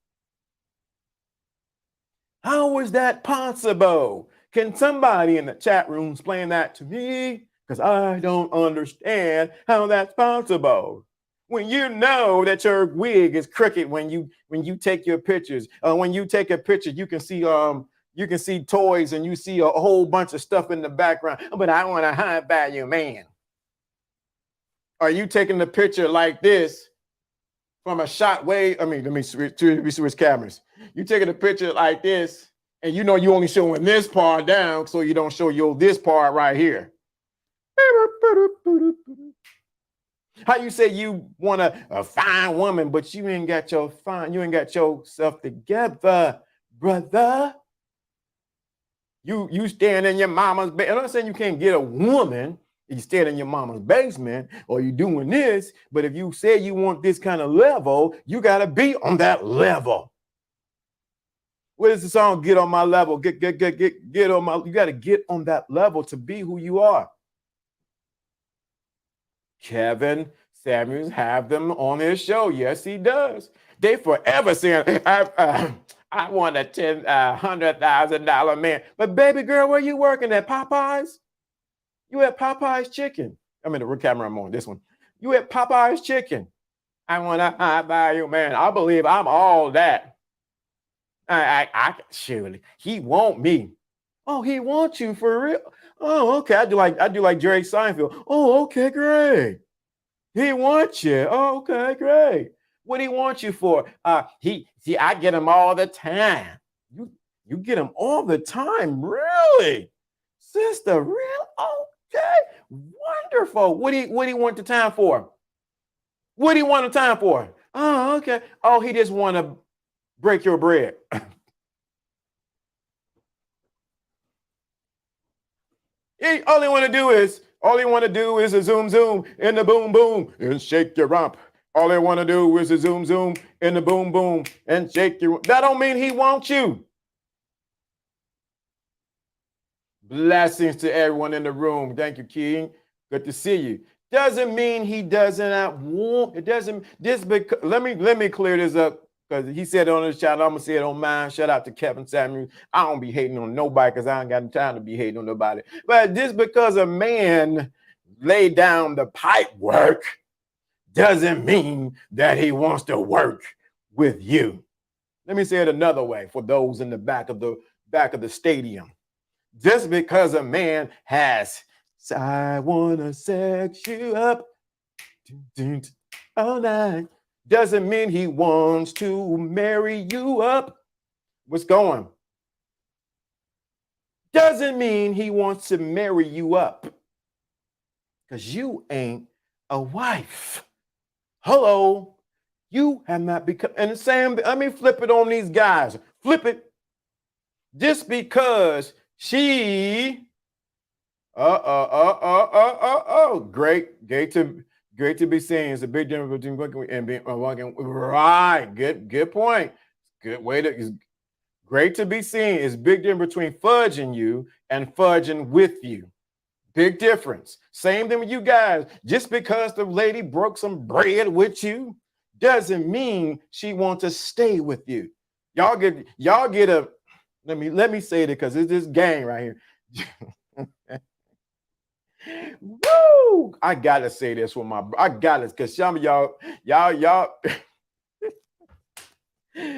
How is that possible? Can somebody in the chat room explain that to me? Because I don't understand how that's possible. When you know that your wig is crooked when you take your pictures, when you take a picture, you can see toys and you see a whole bunch of stuff in the background. But I want a high value man. Are you taking the picture like this from a shot way? I mean, let me switch cameras. You taking a picture like this, and you know you only showing this part down, so you don't show this part right here. How you say you want a fine woman, but you ain't got yourself together, brother. You stand in your mama's bed. I'm not saying you can't get a woman. You stand in your mama's basement or you doing this, but if you say you want this kind of level, you got to be on that level. What is the song? Get on my level. Get on my. You got to get on that level to be who you are. Kevin Samuels have them on his show. Yes, he does. They forever saying, I want a $100,000 man. But baby girl, where you working at? Popeyes? You at Popeyes Chicken. I mean, the camera I'm on, this one. You at Popeyes Chicken. I want a high value man. I believe I'm all that. I surely he want me. Oh, he wants you for real. Oh, okay. I do like Jerry Seinfeld. Oh, okay, great. He wants you. Oh, okay, great. What do he want you for? I get him all the time. You get him all the time, really, sister? Real? Okay, wonderful. What do you want the time for? What do you want the time for? Oh, okay. Oh, he just want to break your bread. All he want to do is a zoom zoom and a boom boom and shake your rump. All they want to do is a zoom zoom in the boom boom and shake your. That don't mean he wants you. Blessings to everyone in the room. Thank you, King. Good to see you. Doesn't mean he doesn't want. It doesn't. This because let me clear this up because he said it on his channel. I'm gonna say it on mine. Shout out to Kevin Samuels. I don't be hating on nobody because I ain't got time to be hating on nobody. But just because a man lay down the pipe work doesn't mean that he wants to work with you. Let me say it another way for those in the back of the stadium. Just because a man has, I wanna sex you up all night, doesn't mean he wants to marry you up. What's going? Doesn't mean he wants to marry you up. Because you ain't a wife. Hello. You have not become, and the same, let me flip it on these guys. Flip it. Just because she, great to be seen. It's a big difference between working and being working. Right, good point. Good way to. It's great to be seen. It's big difference between fudging you and fudging with you. Big difference. Same thing with you guys. Just because the lady broke some bread with you doesn't mean she wants to stay with you. Y'all get a. Let me say it because it's this game right here. Woo! I gotta say this with I got it because some of y'all get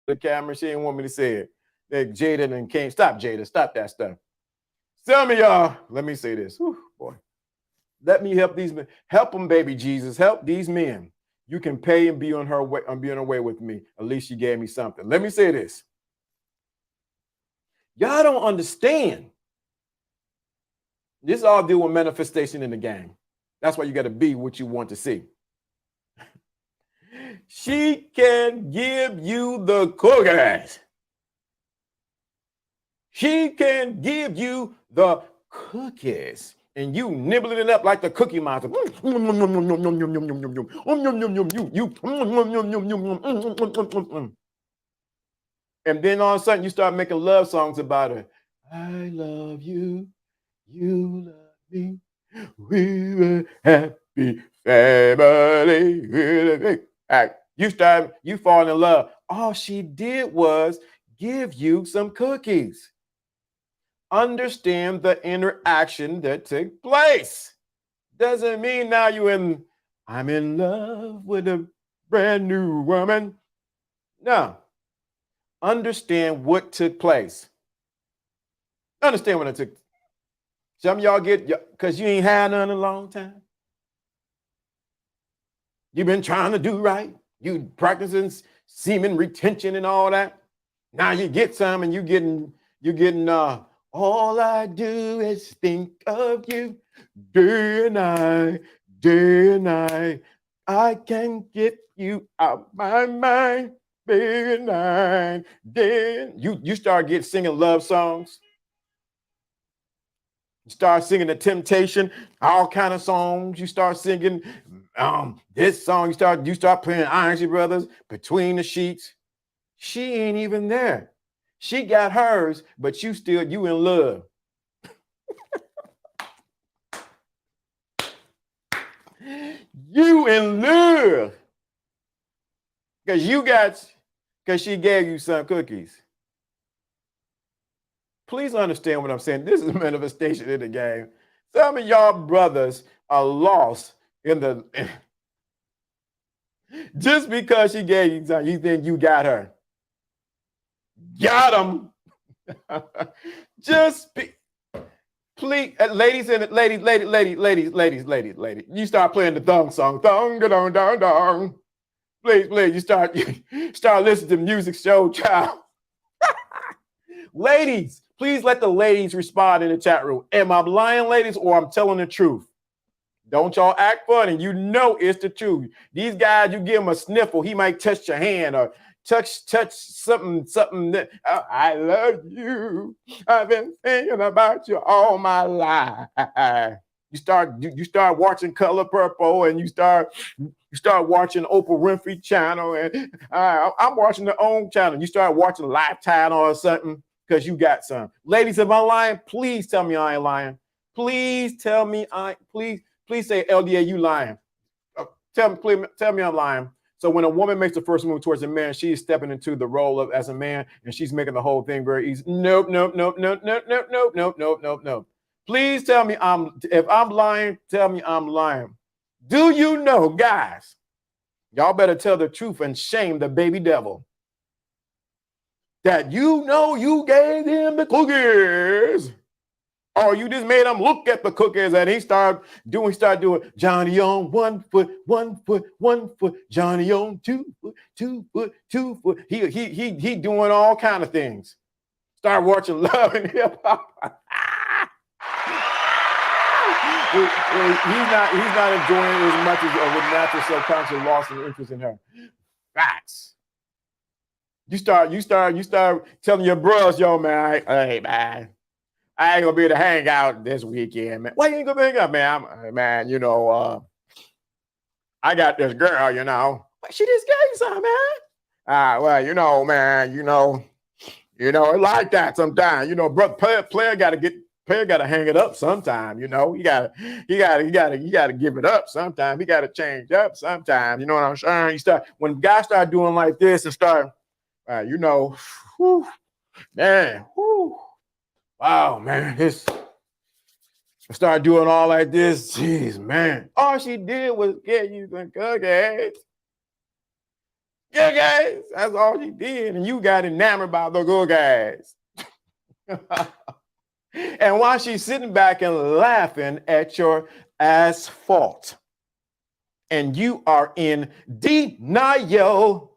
the camera. She didn't want me to say it. That Jada and came. Stop, Jada. Stop that stuff. Some of y'all, let me say this. Whew, boy. Let me help these men. Help them, baby Jesus. Help these men. You can pay and be on her way. I'm being away with me. At least she gave me something. Let me say this. Y'all don't understand. This all deal with manifestation in the game. That's why you got to be what you want to see. She can give you the cookies. She can give you the cookies. And you nibbling it up like the Cookie Monster. And then all of a sudden you start making love songs about her. I love you. You love me. We were happy family. You fall in love. All she did was give you some cookies. Understand the interaction that took place. Doesn't mean now I'm in love with a brand new woman. No. Understand what took place. Understand what it took. Some of y'all get, because you ain't had none in a long time. You've been trying to do right. You practicing semen retention and all that. Now you get some and you're getting all I do is think of you day and night. I can't get you out my mind day and night. Then you start singing love songs. You start singing The Temptation, all kind of songs. You start singing this song. You start playing Isley Brothers, Between the Sheets. She ain't even there. She got hers, but you in love. You in love. Because she gave you some cookies. Please understand what I'm saying. This is manifestation in the game. Some of y'all brothers are lost in the just because she gave you something, you think you got her. Got him. Please, ladies, you start playing the thong song. Thong, dong, dong, dong. Please, you start listening to music show, child. Ladies, please let the ladies respond in the chat room. Am I lying, ladies, or I'm telling the truth? Don't y'all act funny. You know it's the truth. These guys, you give him a sniffle, he might touch your hand or touch something that I love you. I've been thinking about you all my life. You start watching Color Purple, and you start watching Oprah Winfrey channel, and I'm watching the OWN channel. You start watching Lifetime or something because you got some. Ladies, if I'm lying, please tell me I ain't lying. Please tell me please say, LDA, you lying. Tell me I'm lying. So when a woman makes the first move towards a man, she's stepping into the role of as a man, and she's making the whole thing very easy. Nope. Please tell me if I'm lying, tell me I'm lying. Do you know, guys? Y'all better tell the truth and shame the baby devil. That you know you gave him the cookies. Or you just made him look at the cookies, and he started doing Johnny on 1 foot, 1 foot, 1 foot, Johnny on 2 foot, 2 foot, 2 foot. He doing all kind of things. Start watching Love and Hip Hop. He's not enjoying it as much as with natural subconscious loss of interest in her. Facts. You start telling your bros, yo, man, hey, man, I ain't gonna be able to hang out this weekend, man. Why you ain't gonna hang out, man? Man, you know, I got this girl, you know. She just gave you something, man. Well, you know, man, you know, it's like that sometimes. You know, brother, player gotta hang it up sometime, you know. You gotta give it up sometime. He gotta change up sometime. You know what I'm saying? When guys start doing like this and start, you know, whew, man, whew. Wow, man, I started doing all like this. Jeez, man. All she did was get you some cookies. Cookies. That's all she did. And you got enamored by the cookies. And while she's sitting back and laughing at your asphalt, and you are in denial.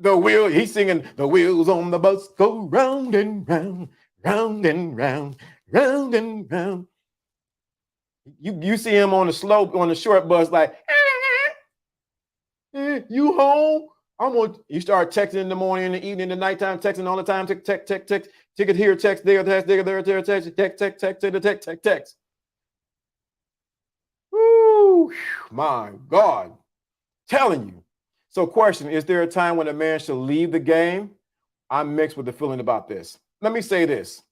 He's singing, the wheels on the bus go round and round, round and round, round and round. You see him on the short bus, like, you home? You start texting in the morning, in the evening, in the nighttime, texting all the time, text, ticket here, text there, text there, text, text. Woo, my God, telling you. So question, is there a time when a man should leave the game? I'm mixed with the feeling about this. Let me say this.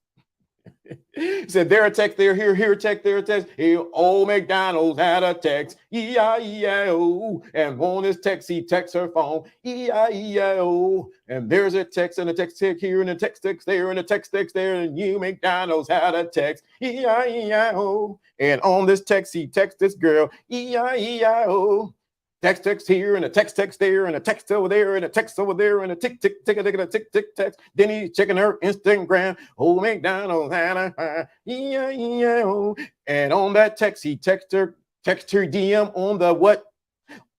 He said, there a text, there, here a text, there a text. Here, old McDonald's had a text, E-I-E-I-O. And on his text, he texts her phone, E-I-E-I-O. And there's a text and a text here and a text there and a text there. And you McDonald's had a text, E-I-E-I-O. And on this text, he texts this girl, E-I-E-I-O. Text here and a text there and a text over there and a text over there and a tick text. Then he's checking her Instagram. Oh, McDonald's had a E-I-E-I-O. And on that text, he text her DM on the what?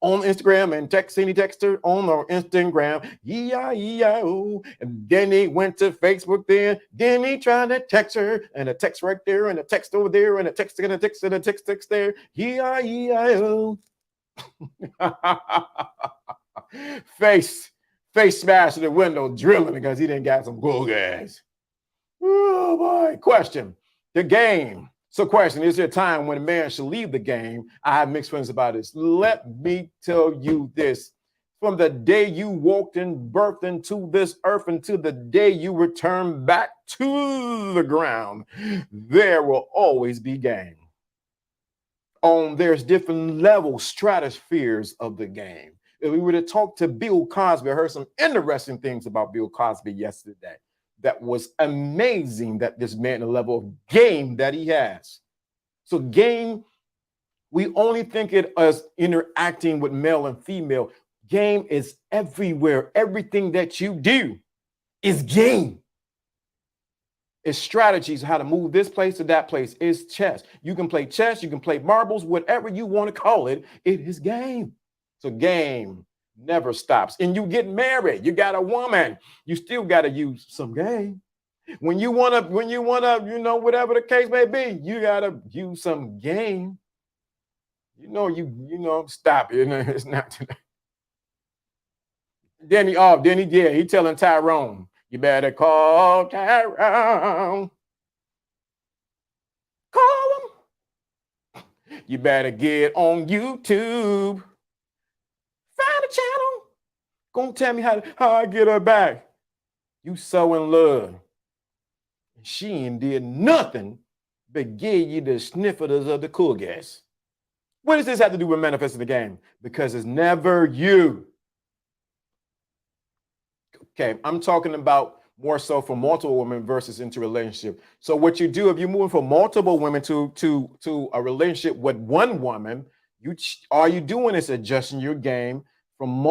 On Instagram, and he texted her on her Instagram, E-I-E-I-O. And then he went to Facebook then he tried to text her, and a text right there, and a text over there, and a text and a text and a text there, E-I-E-I-O. face smashing the window, drilling because he didn't got some good guys. Oh boy. Question, the game. So question, is there a time when a man should leave the game? I have mixed feelings about this. Let me tell you this. From the day you walked and birthed into this earth until the day you return back to the ground, there will always be game. There's different levels, stratospheres of the game. If we were to talk to Bill Cosby, I heard some interesting things about Bill Cosby yesterday. That was amazing, that this man, the level of game that he has. So game, we only think it as interacting with male and female. Game is everywhere. Everything that you do is game. It's strategies, how to move this place to that place. It's chess. You can play chess, you can play marbles, whatever you want to call it. It is game. So game never stops. And you get married, you got a woman, you still got to use some game. When you wanna, whatever the case may be, you gotta use some game. Stop it. It's not today. He telling Tyrone, you better call Tyrone. Call him. You better get on YouTube. Find a channel. Gonna tell me how I get her back. You so in love. She ain't did nothing but give you the sniffers of the cool gas. What does this have to do with manifesting the game? Because it's never you. Okay, I'm talking about more so for multiple women versus into relationship. So what you do, if you're moving from multiple women to a relationship with one woman, all you're doing is adjusting your game from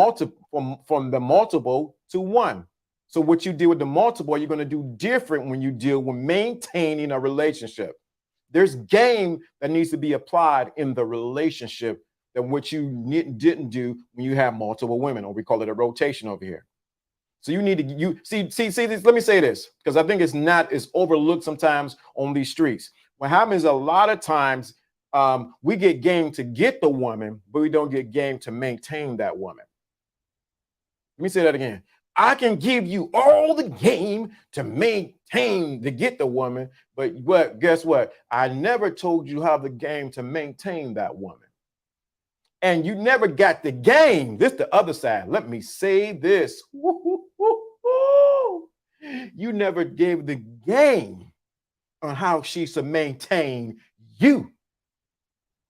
the multiple to one. So what you do with the multiple, you're going to do different when you deal with maintaining a relationship. There's game that needs to be applied in the relationship than what you didn't do when you have multiple women, or we call it a rotation over here. So you need to see this. Let me say this, because I think it's overlooked sometimes on these streets. What happens a lot of times, we get game to get the woman, but we don't get game to maintain that woman. Let me say that again. I can give you all the game to get the woman, but guess what? I never told you how the game to maintain that woman. And you never got the game. This the other side. Let me say this. You never gave the game on how she's to maintain you.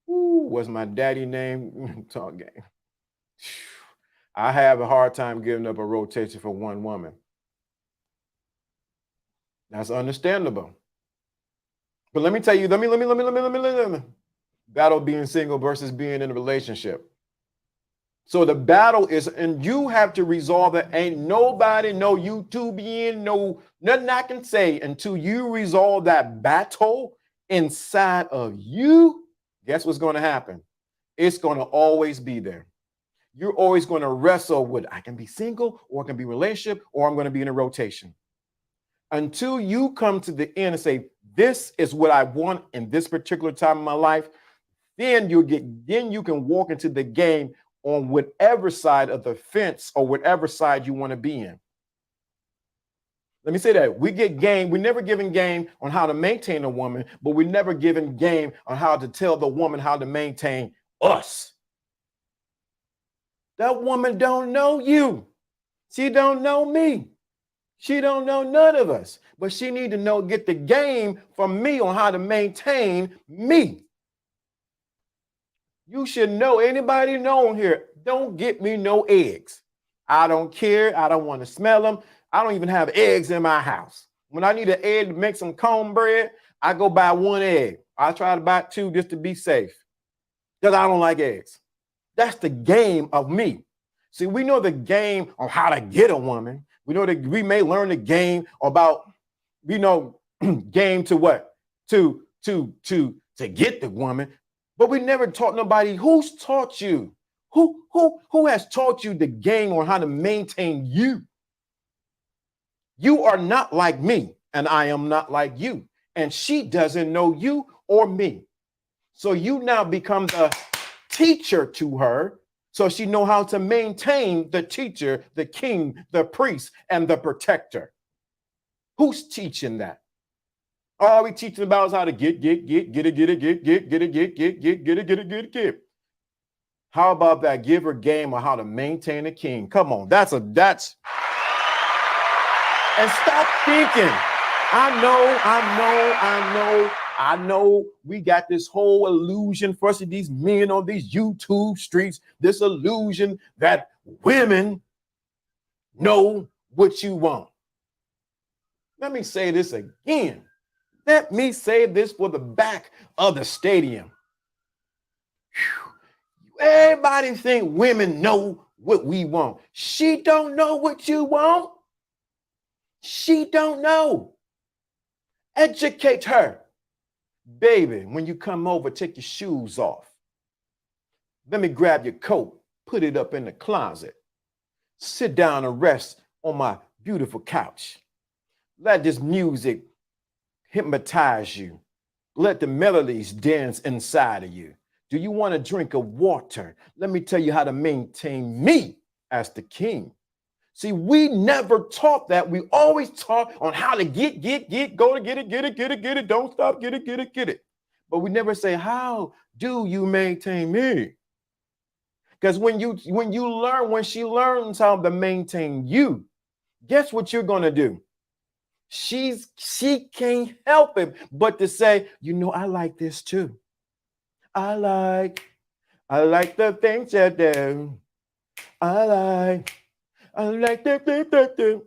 What's my daddy name? Talk game. I have a hard time giving up a rotation for one woman. That's understandable. But let me tell you, let me. Battle being single versus being in a relationship. So the battle is, and you have to resolve it. Ain't nobody, no YouTubian, no nothing I can say until you resolve that battle inside of you. Guess what's going to happen? It's going to always be there. You're always going to wrestle with, I can be single, or I can be in a relationship, or I'm going to be in a rotation. Until you come to the end and say, this is what I want in this particular time of my life, then you can walk into the game on whatever side of the fence or whatever side you want to be in. Let me say that. We get game. We're never given game on how to maintain a woman, but we're never given game on how to tell the woman how to maintain us. That woman don't know you. She don't know me. She don't know none of us, but she need to get the game from me on how to maintain me. You should know, anybody known here, don't get me no eggs. I don't care. I don't want to smell them. I don't even have eggs in my house. When I need an egg to make some cornbread, I go buy one egg. I try to buy two just to be safe, because I don't like eggs. That's the game of me. See, we know the game on how to get a woman. We know that we may learn the game about, game to what? To get the woman. But we never taught nobody. Who's taught you? Who has taught you the game on how to maintain you? You are not like me, and I am not like you. And she doesn't know you or me. So you now become the teacher to her, so she know how to maintain the teacher, the king, the priest, and the protector. Who's teaching that? All we teaching about is how to get. How about that? Give her game on how to maintain a king. Come on, that's. And stop thinking. I know. We got this whole illusion, first of these men on these YouTube streets, this illusion that women know what you want. Let me say this again. Let me say this for the back of the stadium. Everybody think women know what we want. She don't know what you want. She don't know. Educate her. Baby, when you come over, take your shoes off. Let me grab your coat, put it up in the closet. Sit down and rest on my beautiful couch. Let this music hypnotize you. Let the melodies dance inside of you. Do you want a drink of water? Let me tell you how to maintain me as the king. See, we never taught that. We always taught on how to get, go to get it, don't stop, get it. But we never say, how do you maintain me? Because when she learns how to maintain you, guess what you're gonna do? She can't help it but to say, I like this too. I like the things you do. I like the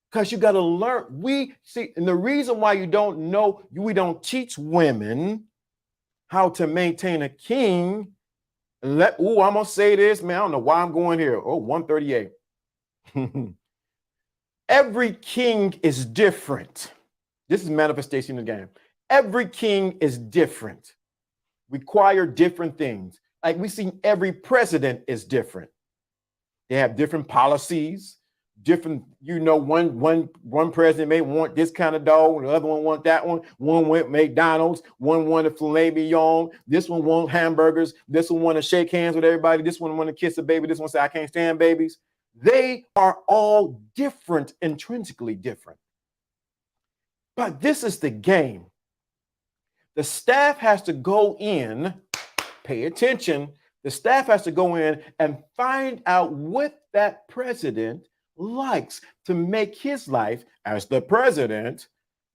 because you got to learn. And the reason why we don't teach women how to maintain a king. I'm gonna say this, man. I don't know why I'm going here. 138. Every king is different. This is manifestation of the game. Every king is different, require different things. Like we see every president is different. They have different policies, different, one president may want this kind of dog, the other one want that one. One went McDonald's, one wanted filet mignon, this one want hamburgers, this one want to shake hands with everybody, this one want to kiss a baby, this one say I can't stand babies. They are all different, intrinsically different. But this is the game. The staff has to go in, pay attention. The staff has to go in and find out what that president likes to make his life as the president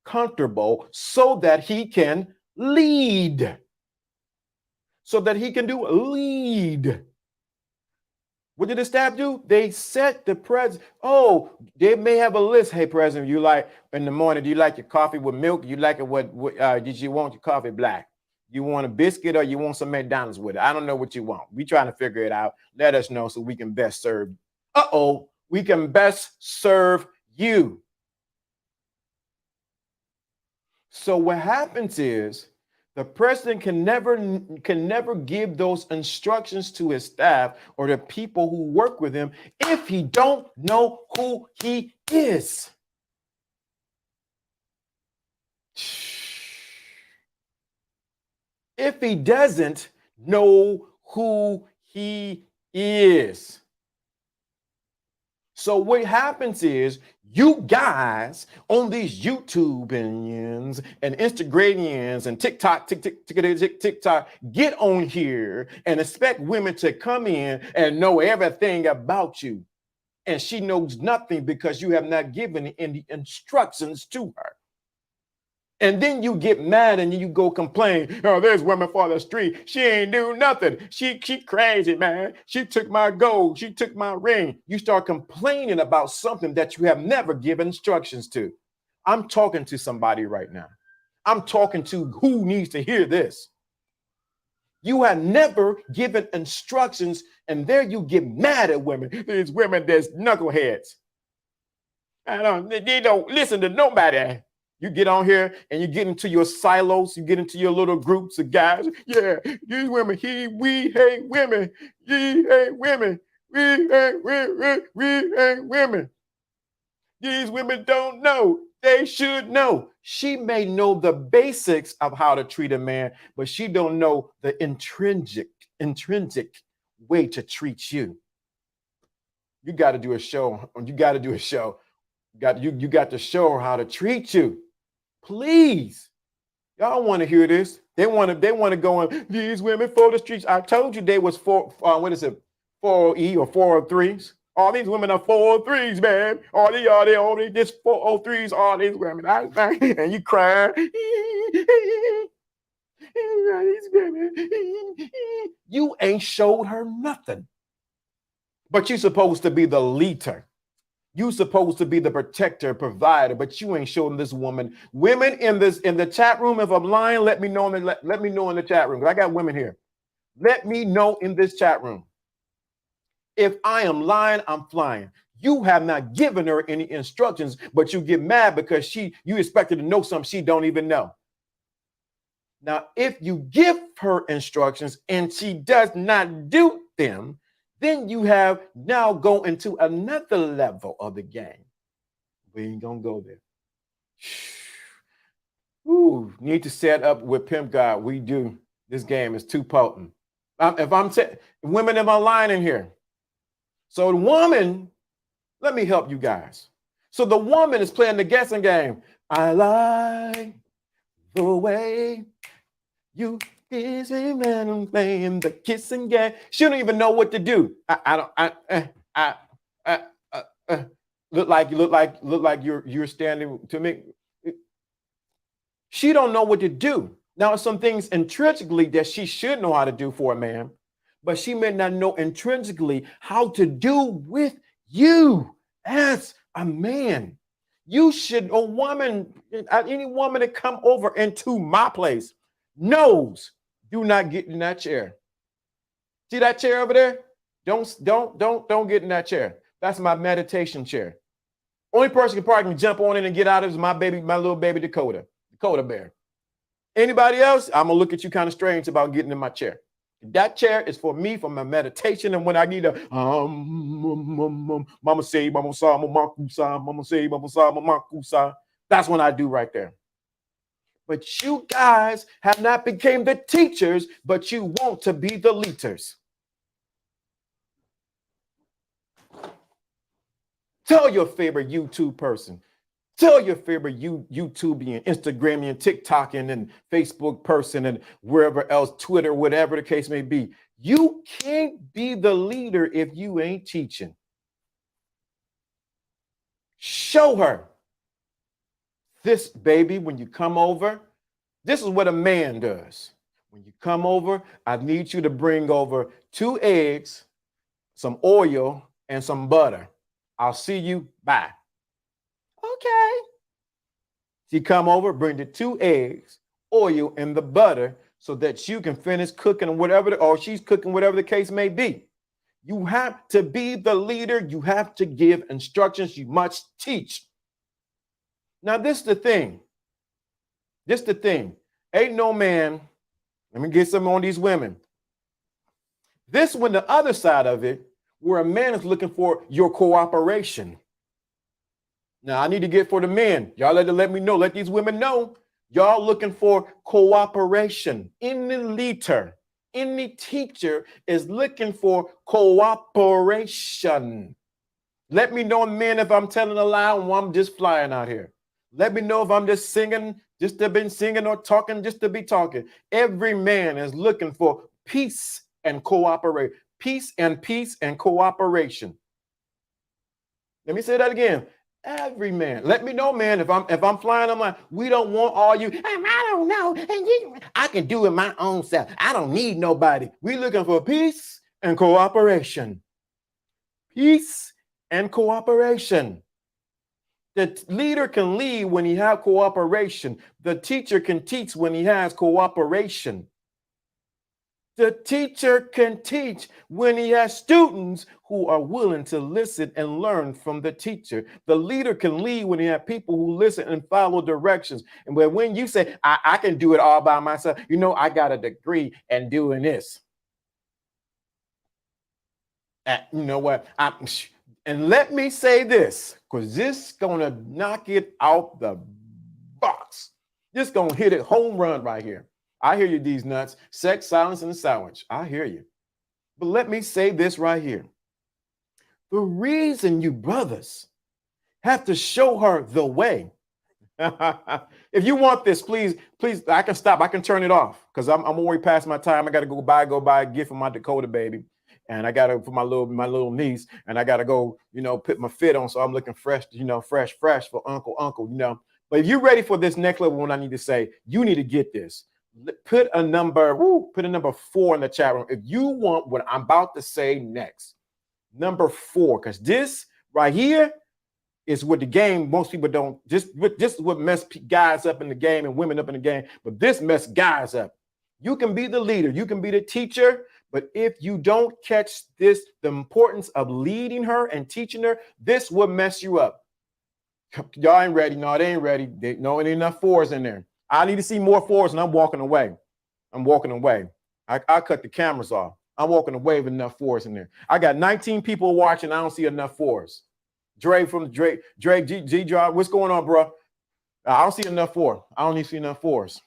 comfortable so that he can lead. So that he can lead. What did the staff do? They set the president. They may have a list. Hey, president, you like in the morning, do you like your coffee with milk? You like it did you want your coffee black? You want a biscuit or you want some McDonald's with it? I don't know what you want. We trying to figure it out. Let us know so we can best serve. We can best serve you. So what happens is the president can never give those instructions to his staff or the people who work with him if he don't know who he is. If he doesn't know who he is. So what happens is you guys on these YouTubeians and Instagramians and TikTok, get on here and expect women to come in and know everything about you. And she knows nothing because you have not given any instructions to her. And then you get mad and you go complain. There's women for the street. She ain't do nothing. She crazy, man. She took my gold. She took my ring. You start complaining about something that you have never given instructions to. I'm talking to somebody right now. I'm talking to who needs to hear this. You have never given instructions, and there you get mad at women. These women, there's knuckleheads. They don't listen to nobody. You get on here and you get into your silos, you get into your little groups of guys. Yeah, these women, we hate women. Ye hate women. We hate women. These women don't know. They should know. She may know the basics of how to treat a man, but she don't know the intrinsic way to treat you. You got to do a show. You got to show her how to treat you. Please. Y'all want to hear this. They want to go on these women for the streets. I told you they was 403 or 403s. All these women are 403s, man. All these just 403s, all these women. And you crying. You ain't showed her nothing. But you're supposed to be the leader. You're supposed to be the protector, provider, but you ain't showing this woman. Women in the chat room, if I'm lying, let me know in the chat room. I got women here. Let me know in this chat room. If I am lying, I'm flying. You have not given her any instructions, but you get mad because you expect her to know something she don't even know. Now, if you give her instructions and she does not do them, then you have now go into another level of the game. We ain't gonna go there. Ooh, need to set up with Pimp God. We do. This game is too potent. If I'm women in my line in here. So the woman, let me help you guys. So the woman is playing the guessing game. I like the way you kiss me when I'm playing the kissing game. She don't even know what to do. Look like you're standing to me. She don't know what to do. Now, some things intrinsically that she should know how to do for a man, but she may not know intrinsically how to do with you as a man. You should, a woman, any woman that come over into my place knows, do not get in that chair. See that chair over there? Don't get in that chair. That's my meditation chair. Only person can probably jump on it and get out of it is my little baby Dakota Bear. Anybody else? I'm gonna look at you kind of strange about getting in my chair. That chair is for me, for my meditation, and when I need a mama say, mama sa, mama kusa, mama say, mama sa, mama kusa. That's when I do right there. But you guys have not became the teachers, but you want to be the leaders. Tell your favorite YouTube person. Tell your favorite YouTubian, Instagramian, TikToking, and Facebook person, and wherever else, Twitter, whatever the case may be. You can't be the leader if you ain't teaching. Show her. This, baby, when you come over, this is what a man does. When you come over, I need you to bring over 2 eggs, some oil, and some butter. I'll see you. Bye. Okay. She come over, bring the 2 eggs, oil, and the butter so that you can finish cooking whatever, or she's cooking whatever the case may be. You have to be the leader. You have to give instructions. You must teach. Now, this is the thing. Ain't no man, let me get some on these women. This one, the other side of it, where a man is looking for your cooperation. Now, I need to get for the men. Y'all let me know. Let these women know. Y'all looking for cooperation. Any leader, any teacher is looking for cooperation. Let me know, men, if I'm telling a lie or I'm just flying out here. Let me know if I'm just singing, just to be singing, or talking just to be talking. Every man is looking for peace and cooperation. Peace and cooperation. Let me say that again. Every man. Let me know, man. If I'm flying, I'm like, we don't want all you. I don't know. I can do it my own self. I don't need nobody. We looking for peace and cooperation. Peace and cooperation. The leader can lead when he has cooperation. The teacher can teach when he has cooperation. The teacher can teach when he has students who are willing to listen and learn from the teacher. The leader can lead when he has people who listen and follow directions. And when you say, I can do it all by myself, you know, I got a degree in doing this. You know what? And let me say this, because this is going to knock it out the box. This is going to hit it home run right here. I hear you, these nuts. Sex, silence, and sandwich. I hear you. But let me say this right here. The reason you brothers have to show her the way. If you want this, please, I can stop. I can turn it off because I'm already past my time. I got to go buy a gift for my Dakota baby. And I got to, for my little niece, and I got to go, put my fit on. So I'm looking fresh, fresh for uncle, But if you're ready for this next level, what I need to say, you need to get this. Put a number 4 in the chat room if you want what I'm about to say next. Number 4, because this right here is what the game, most people don't, this is what mess guys up in the game and women up in the game, but this mess guys up. You can be the leader, you can be the teacher, but if you don't catch this, the importance of leading her and teaching her, this will mess you up. Y'all ain't ready. No, they ain't ready. No, it ain't enough 4s in there. I need to see more 4s, and I'm walking away. I cut the cameras off. I'm walking away with enough 4s in there. I got 19 people watching. I don't see enough 4s. Drake G Drive. What's going on, bro? I don't see enough four. I don't even see enough fours.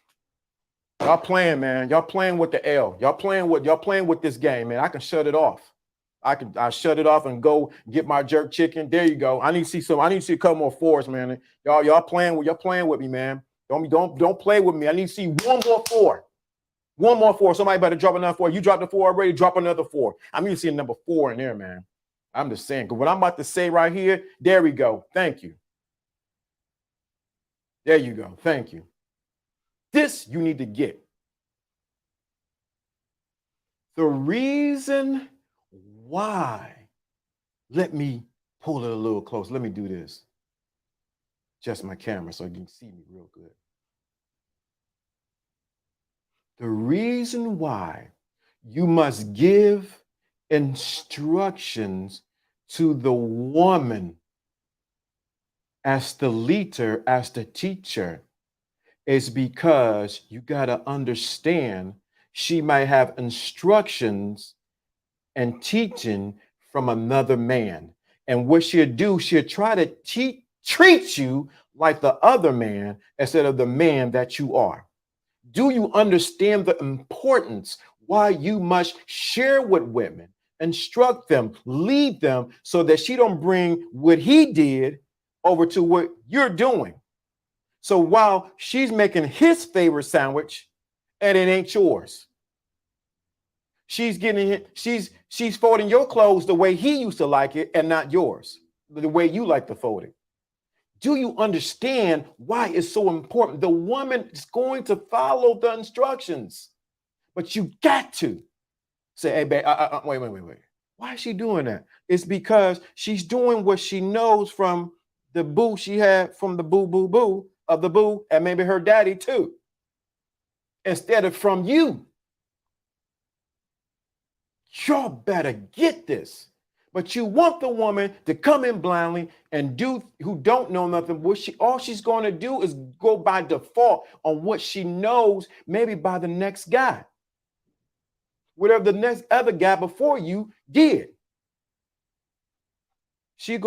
Y'all playing, man. Y'all playing with the L. Y'all playing with this game, man. I can shut it off. I shut it off and go get my jerk chicken. There you go. I need to see a couple more fours, man. Y'all playing with me, man. Don't play with me. I need to see one more four. One more four. Somebody better drop another four. You dropped a four already, drop another four. I need to see a number 4 in there, man. I'm just saying, because what I'm about to say right here, there we go. Thank you. There you go. Thank you. This you need to get. The reason why, let me pull it a little close. Let me do this. Adjust my camera so you can see me real good. The reason why you must give instructions to the woman as the leader, as the teacher, is because you got to understand she might have instructions and teaching from another man. And what she'll do, she'll try to treat you like the other man instead of the man that you are. Do you understand the importance why you must share with women, instruct them, lead them so that she don't bring what he did over to what you're doing? So while she's making his favorite sandwich and it ain't yours, she's folding your clothes the way he used to like it and not yours, the way you like to fold it. Do you understand why it's so important? The woman is going to follow the instructions, but you got to say, hey, babe, wait. Why is she doing that? It's because she's doing what she knows from the boo she had from the boo of the boo and maybe her daddy too, instead of from you. Y'all better get this. But you want the woman to come in blindly and who don't know nothing. All she's going to do is go by default on what she knows, maybe by the next guy. Whatever the next other guy before you did. She'll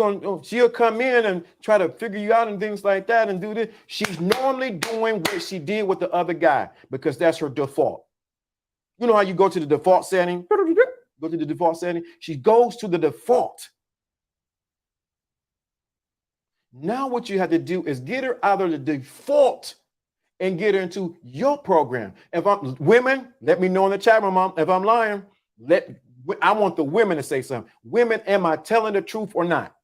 come in and try to figure you out and things like that and do this. She's normally doing what she did with the other guy because that's her default. You know how you go to the default setting? Go to the default setting. She goes to the default. Now what you have to do is get her out of the default and get her into your program. Women, let me know in the chat room if I'm lying. I want the women to say something. Women, am I telling the truth or not?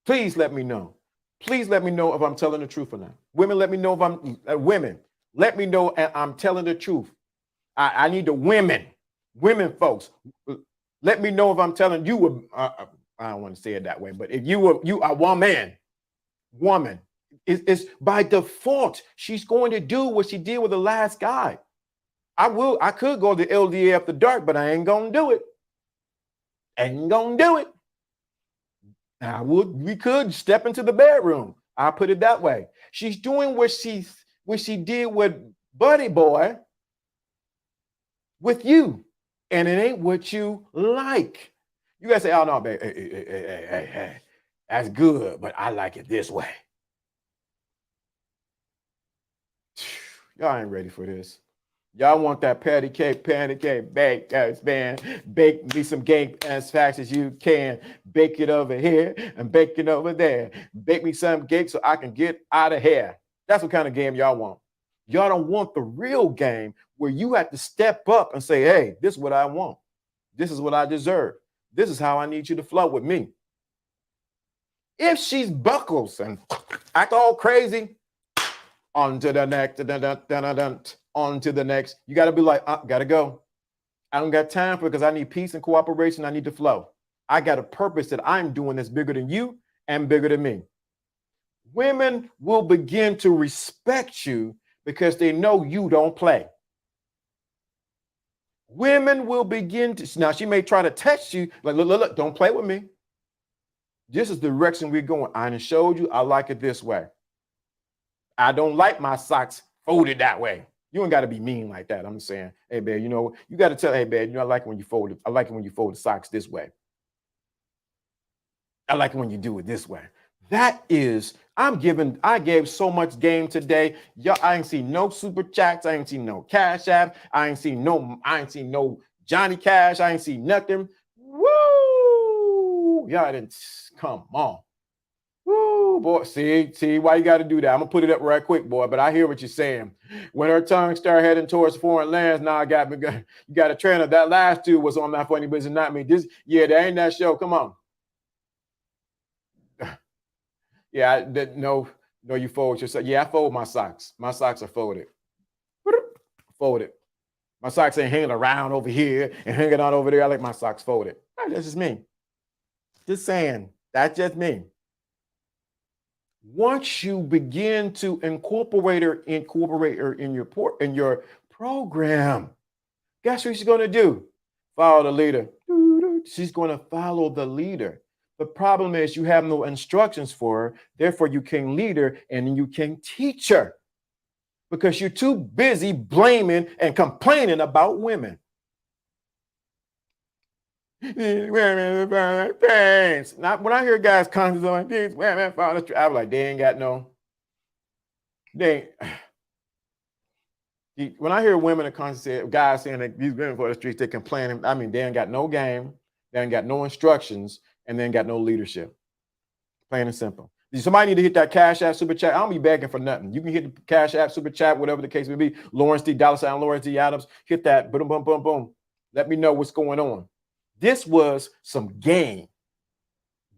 Please let me know. Please let me know if I'm telling the truth or not. Women, let me know if let me know if I'm telling the truth. I need the women folks. Let me know if I'm telling you. I don't want to say it that way, but if you are woman, it's by default. She's going to do what she did with the last guy. I could go to LDA after dark, but I ain't gonna do it. Ain't gonna do it. We could step into the bedroom. I'll put it that way. She's doing what she did with Buddy Boy with you, and it ain't what you like. You guys say, oh no, babe, hey, that's good, but I like it this way. Y'all ain't ready for this. Y'all want that patty cake, bake, man. Bake me some cake as fast as you can. Bake it over here and bake it over there. Bake me some cake so I can get out of here. That's what kind of game y'all want. Y'all don't want the real game where you have to step up and say, hey, this is what I want. This is what I deserve. This is how I need you to flow with me. If she's buckles and act all crazy, on to the next, on to the next. You got to be like, gotta go. I don't got time for it because I need peace and cooperation. I need to flow. I got a purpose that I'm doing that's bigger than you and bigger than me. Women will begin to respect you because they know you don't play. Women will begin to, now she may try to text you, like, look, don't play with me. This is the direction we're going. I done showed you, I like it this way. I don't like my socks folded that way. You ain't got to be mean like that. I'm saying, hey, babe, you know, you got to tell, hey, babe, you know, I like it when you fold it. I like it when you fold the socks this way. I like it when you do it this way. That is, I gave so much game today. Y'all, I ain't seen no super chats. I ain't seen no cash app. I ain't seen no Johnny Cash. I ain't seen nothing. Woo! Y'all didn't come on. Woo, boy. See why you got to do that. I'm gonna put it up right quick, boy. But I hear what you're saying. When her tongue started heading towards foreign lands, now you got a trainer. That last two was on that funny business, not me. That ain't that show. Come on. Yeah, no, you fold yourself. Yeah, I fold my socks. My socks are folded. Folded. My socks ain't hanging around over here and hanging out over there. I like my socks folded. That's just me. Just saying. That's just me. Once you begin to incorporate her in your program, guess what she's going to do? Follow the leader. She's going to follow the leader. The problem is you have no instructions for her. Therefore, you can't lead her and you can't teach her because you're too busy blaming and complaining about women. Thanks. Not when I hear guys constantly like these women, I'm like, they ain't got no. They ain't. When I hear women and constantly guys saying that these women for the streets, they're complaining. I mean, they ain't got no game, they ain't got no instructions, and they ain't got no leadership. Plain and simple. Somebody need to hit that Cash App Super Chat. I don't be begging for nothing. You can hit the Cash App Super Chat, whatever the case may be. Lawrence D. $, Lawrence D. Adams. Hit that. Boom, boom, boom, boom. Let me know what's going on. This was some game.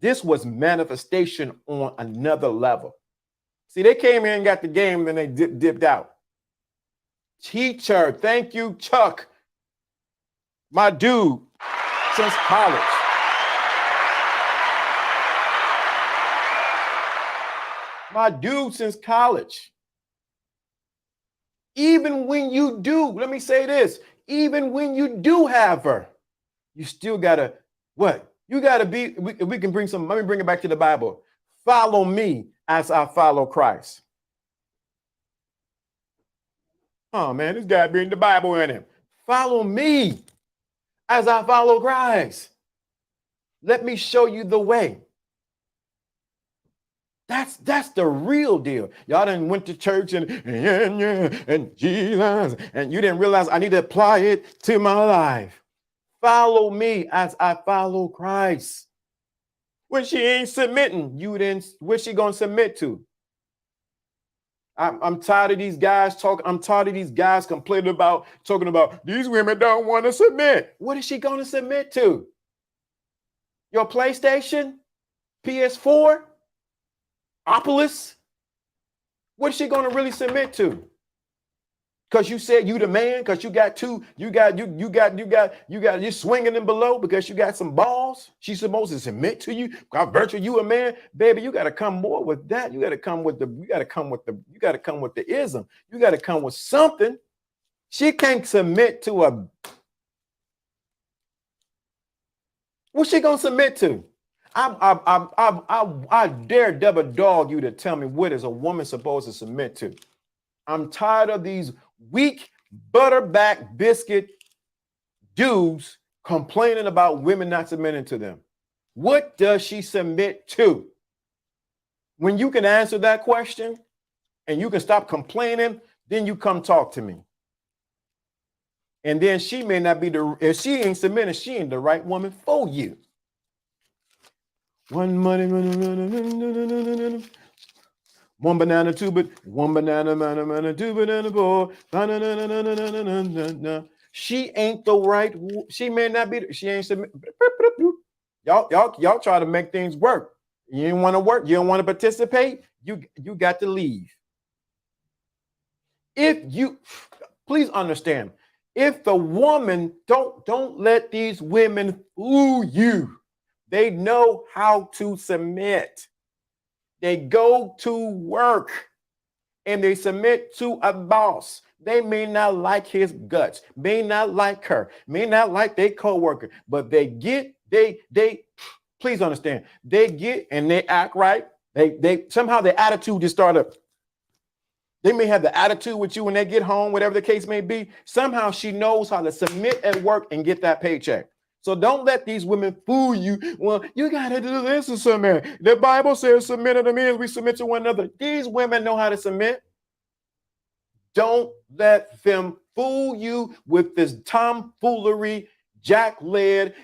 This was manifestation on another level. See, they came in and got the game, and then they dipped out. Teacher, thank you, Chuck. My dude, since college. My dude since college. Even when you do, let me say this, even when you do have her, you still gotta, what? You gotta be, we can bring some, let me bring it back to the Bible. Follow me as I follow Christ. Oh man, this guy bring the Bible in him. Follow me as I follow Christ. Let me show you the way. That's the real deal. Y'all done went to church and Jesus, and you didn't realize I need to apply it to my life. Follow me as I follow Christ. When she ain't submitting, what's she gonna submit to? I'm tired of these guys talking. I'm tired of these guys complaining about talking about these women don't want to submit. What is she gonna submit to? Your PlayStation, PS4, Oculus? What is she gonna really submit to? Because you said you the man, because you got you're swinging them below because you got some balls. She's supposed to submit to you. By virtue, you a man, baby. You got to come more with that. You got to come with the ism. You got to come with something. She can't submit to a. What's she gonna submit to? I dare double dog you to tell me what is a woman supposed to submit to. I'm tired of these weak butterback biscuit dudes complaining about women not submitting to them. What does she submit to? When you can answer that question and you can stop complaining, then you come talk to me. And then she may not be if she ain't submitting, she ain't the right woman for you. One banana, two, but one banana, two banana, boy. She ain't the right. She may not be. She ain't submit. Y'all try to make things work. You didn't want to work. You don't want to participate. You got to leave. Please understand. If the woman don't let these women fool you. They know how to submit. They go to work and they submit to a boss. They may not like his guts, may not like her, may not like their coworker, but they please understand, they get and they act right. They somehow their attitude just start up. They may have the attitude with you when they get home, whatever the case may be. Somehow she knows how to submit at work and get that paycheck. So don't let these women fool you. Well, you got to do this to submit. The Bible says submit unto men as we submit to one another. These women know how to submit. Don't let them fool you with this tomfoolery, jack-led,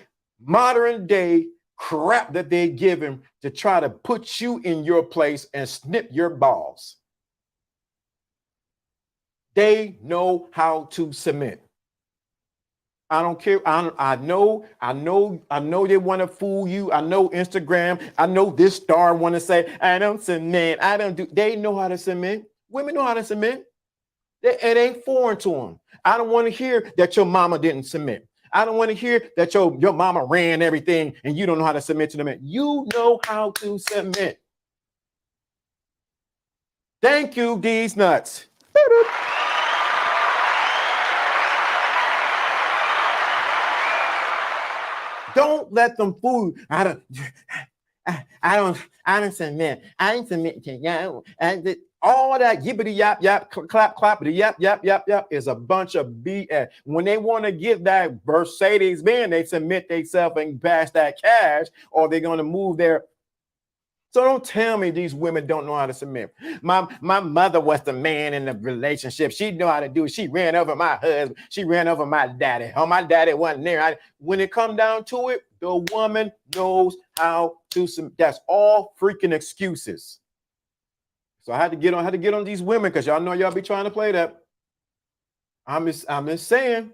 modern day crap that they give him to try to put you in your place and snip your balls. They know how to submit. I don't care. I know they want to fool you. I know Instagram. I know this star want to say, I don't submit. I don't do. They know how to submit. Women know how to submit. It ain't foreign to them. I don't want to hear that your mama didn't submit. I don't want to hear that your mama ran everything and you don't know how to submit to them. You know how to submit. Thank you, these nuts. Don't let them fool you. I don't submit. I ain't submit to you. And all that yippity yap yap clap clappity yap yap yap yap is a bunch of BS. When they want to get that Mercedes Benz, they submit themselves and pass that cash, or they're going to move their. So don't tell me these women don't know how to submit. My mother was the man in the relationship. She knew how to do it. She ran over my husband. She ran over my daddy. Oh, my daddy wasn't there. When it comes down to it, the woman knows how to submit. That's all freaking excuses. So I had to get on these women because y'all know y'all be trying to play that. I'm just saying,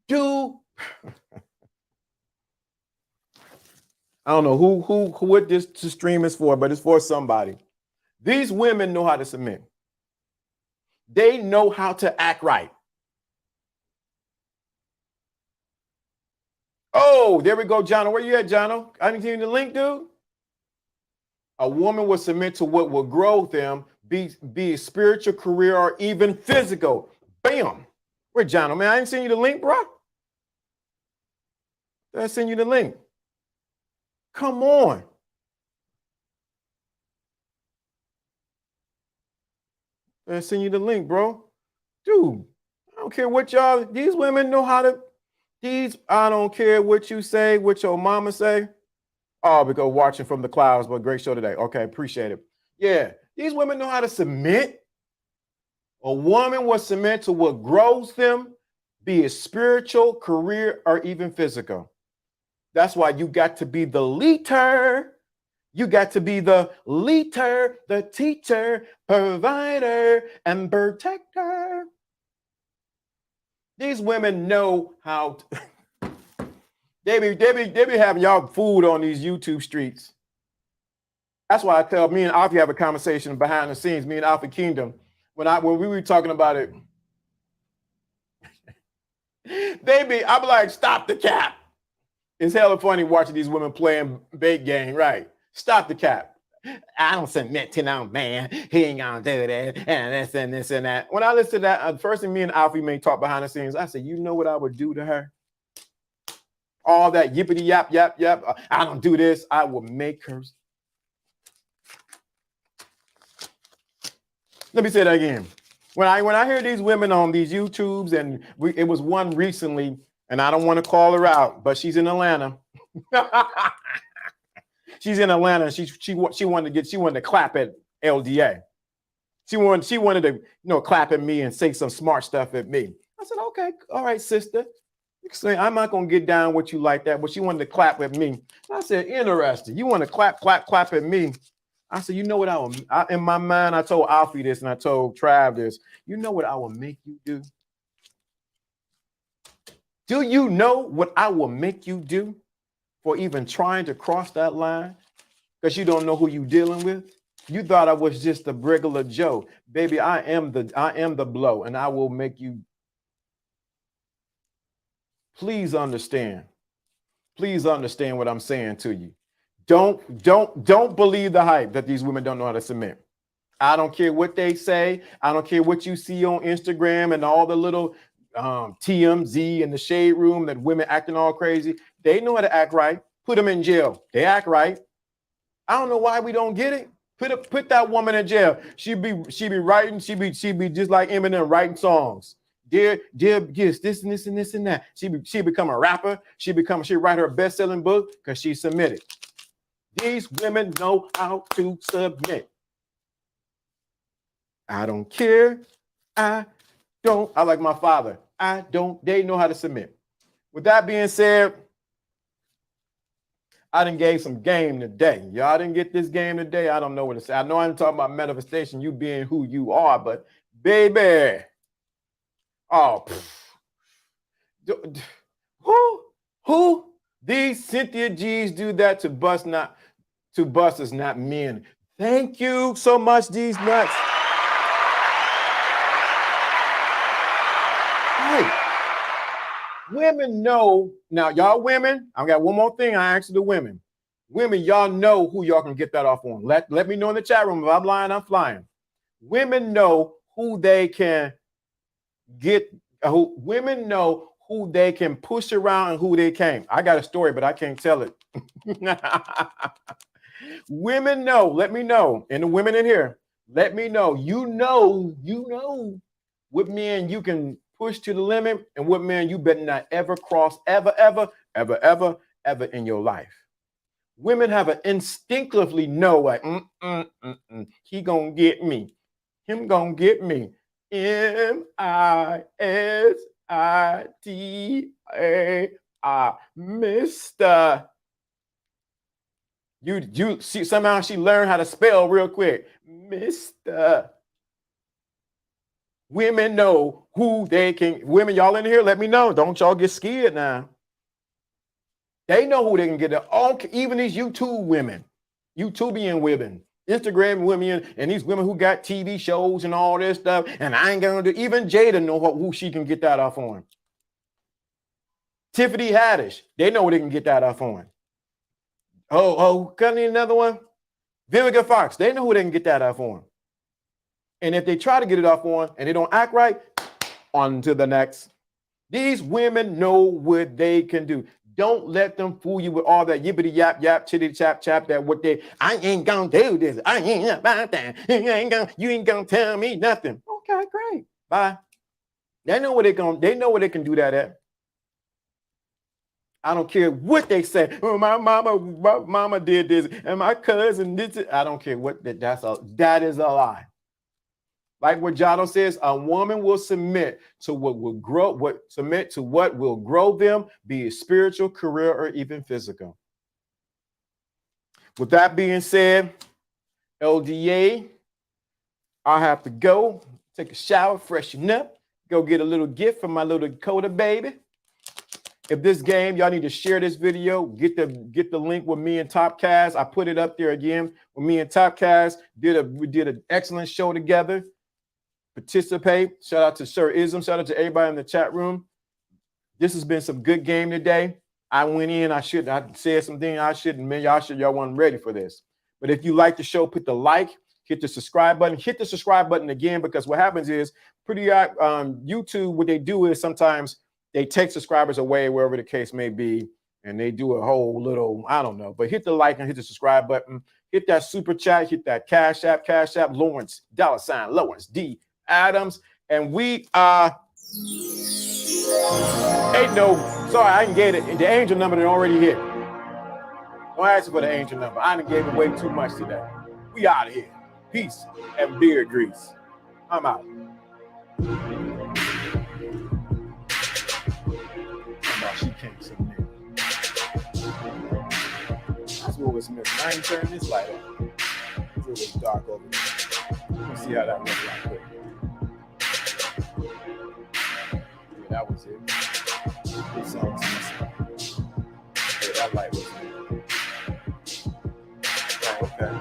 do. I don't know who what this stream is for, but it's for somebody. These women know how to submit. They know how to act right. Oh, there we go, Jono. Where you at, Jono? I didn't give you the link, dude. A woman will submit to what will grow them, be a spiritual, career, or even physical. Bam. Where, Jono, man? I didn't send you the link, bro. I send you the link. Come on. I send you the link, bro. Dude, I don't care what y'all, these women know how to, I don't care what you say, what your mama say. Oh, because watching from the clouds, but great show today. Okay, appreciate it. Yeah, these women know how to submit. A woman will submit to what grows them, be it spiritual, career, or even physical. That's why you got to be the leader. You got to be the leader, the teacher, provider, and protector. These women know how to, they be having y'all food on these YouTube streets. That's why I tell me and Alfie have a conversation behind the scenes, me and Alfie Kingdom. When we were talking about it, I'm like, stop the cap. It's hella funny watching these women playing bait game, right? Stop the cap. I don't submit to no man. He ain't gonna do that and this and this and that. When I listen to that, first thing me and Alfie may talk behind the scenes, I said, you know what I would do to her? All that yippity yap yap yap. I don't do this. I will make her. Let me say that again. When I hear these women on these YouTubes, and it was one recently. And I don't want to call her out, but she's in Atlanta. She's in Atlanta. She wanted to clap at LDA. She wanted to clap at me and say some smart stuff at me. I said, okay, all right, sister. You can say I'm not gonna get down with you like that, but she wanted to clap at me. I said, interesting. You want to clap at me? I said, you know what in my mind, I told Alfie this and I told Trav this. You know what I will make you do? Do you know what I will make you do for even trying to cross that line? Because you don't know who you're dealing with. You thought I was just a regular Joe. Baby, I am the blow, and I will make you. Please understand. Please understand what I'm saying to you. Don't believe the hype that these women don't know how to submit. I don't care what they say. I don't care what you see on Instagram and all the little TMZ and the shade room that women acting all crazy. They know how to act right. Put them in jail. They act right. I don't know why we don't get it. Put that woman in jail. She be writing. She be just like Eminem writing songs. dear this and this and this and that. She become a rapper. She write her best-selling book because she submitted. These women know how to submit. I don't care. I like my father. They know how to submit. With that being said, I done gave some game today. Y'all didn't get this game today. I don't know what to say. I know I'm talking about manifestation, you being who you are, but baby, who these Cynthia G's do that to busters, not men. Thank you so much, these nuts. Hey, women know now, y'all women. I got one more thing I asked the women. Women, y'all know who y'all can get that off on. Let me know in the chat room. If I'm lying, I'm flying. Women know who they can get. Women know who they can push around and who they can't. I got a story, but I can't tell it. Women know. Let me know. And the women in here, let me know. You know what men you can push to the limit and what men you better not ever cross ever in your life. Women have an instinctively know like, he gonna get me. Him gonna get me. M-I-S-I-T-A-R, Mr. You see, somehow she learned how to spell real quick. Mr. Women know who they can. Women, y'all in here, let me know. Don't y'all get scared now. They know who they can get. Even these YouTube women, YouTubian women, Instagram women, and these women who got TV shows and all this stuff. And I ain't gonna do. Even Jada know who she can get that off on. Tiffany Haddish, they know who they can get that off on. Got another one? Vivica Fox, they know who they can get that off on. And if they try to get it off on and they don't act right, on to the next. These women know what they can do. Don't let them fool you with all that yippity yap yap chitty chap chap that what they I ain't gonna do this. I ain't about that. You ain't gonna tell me nothing. Okay, great. Bye. They know what they can do that at. I don't care what they say. Oh, my mama did this, and my cousin did it. I don't care what that is a lie. Like what Jado says, a woman will submit to what will grow them, be it spiritual, career, or even physical. With that being said, LDA, I have to go take a shower, freshen up, go get a little gift from my little Dakota baby. If this game, y'all need to share this video, get the link with me and Topcast. I put it up there again with me and Topcast. We did an excellent show together. Participate. Shout out to Sir Ism. Shout out to everybody in the chat room. This has been some good game today. I went in. I said something I shouldn't. Man, y'all weren't ready for this. But if you like the show, put the like, hit the subscribe button, hit the subscribe button again, because what happens is YouTube, what they do is sometimes they take subscribers away wherever the case may be, and they do a whole little, I don't know, but hit the like and hit the subscribe button, hit that super chat, hit that Cash App, Lawrence, $ Lawrence D. Adams, and we sorry, I didn't get it. The angel number that already hit. Don't ask for the angel number. I done gave away too much today. We out of here. Peace and beard grease. I'm out. She can't submit. That's what was missing. I ain't turning this light on. It was dark over there. Let's see how that looks like quick. Yeah, that was it. This all was missing. Yeah, that light was okay.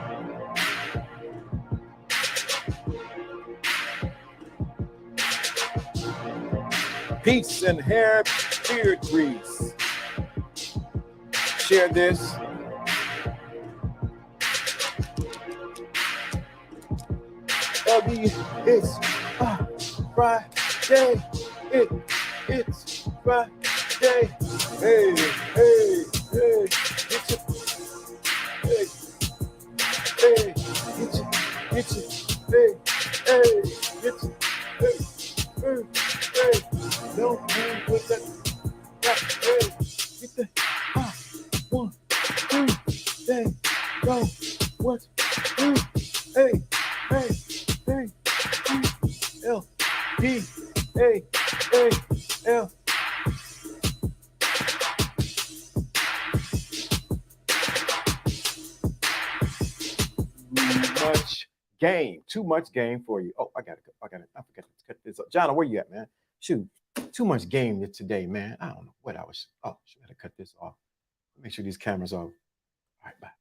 Peace and hair beard grease. Share this. It's Friday. It's Friday. Hey, get your, get your, get your, get your, Don't move with that. Hey, get the 1, 2, there go. What? Hey, hey, hey, L, P, A, L. Too much game for you. Oh, I forgot to cut this up. John, where you at, man? Shoot, too much game today, man. I don't know what I was. Oh, should I cut this off? Make sure these cameras are. All right, bye.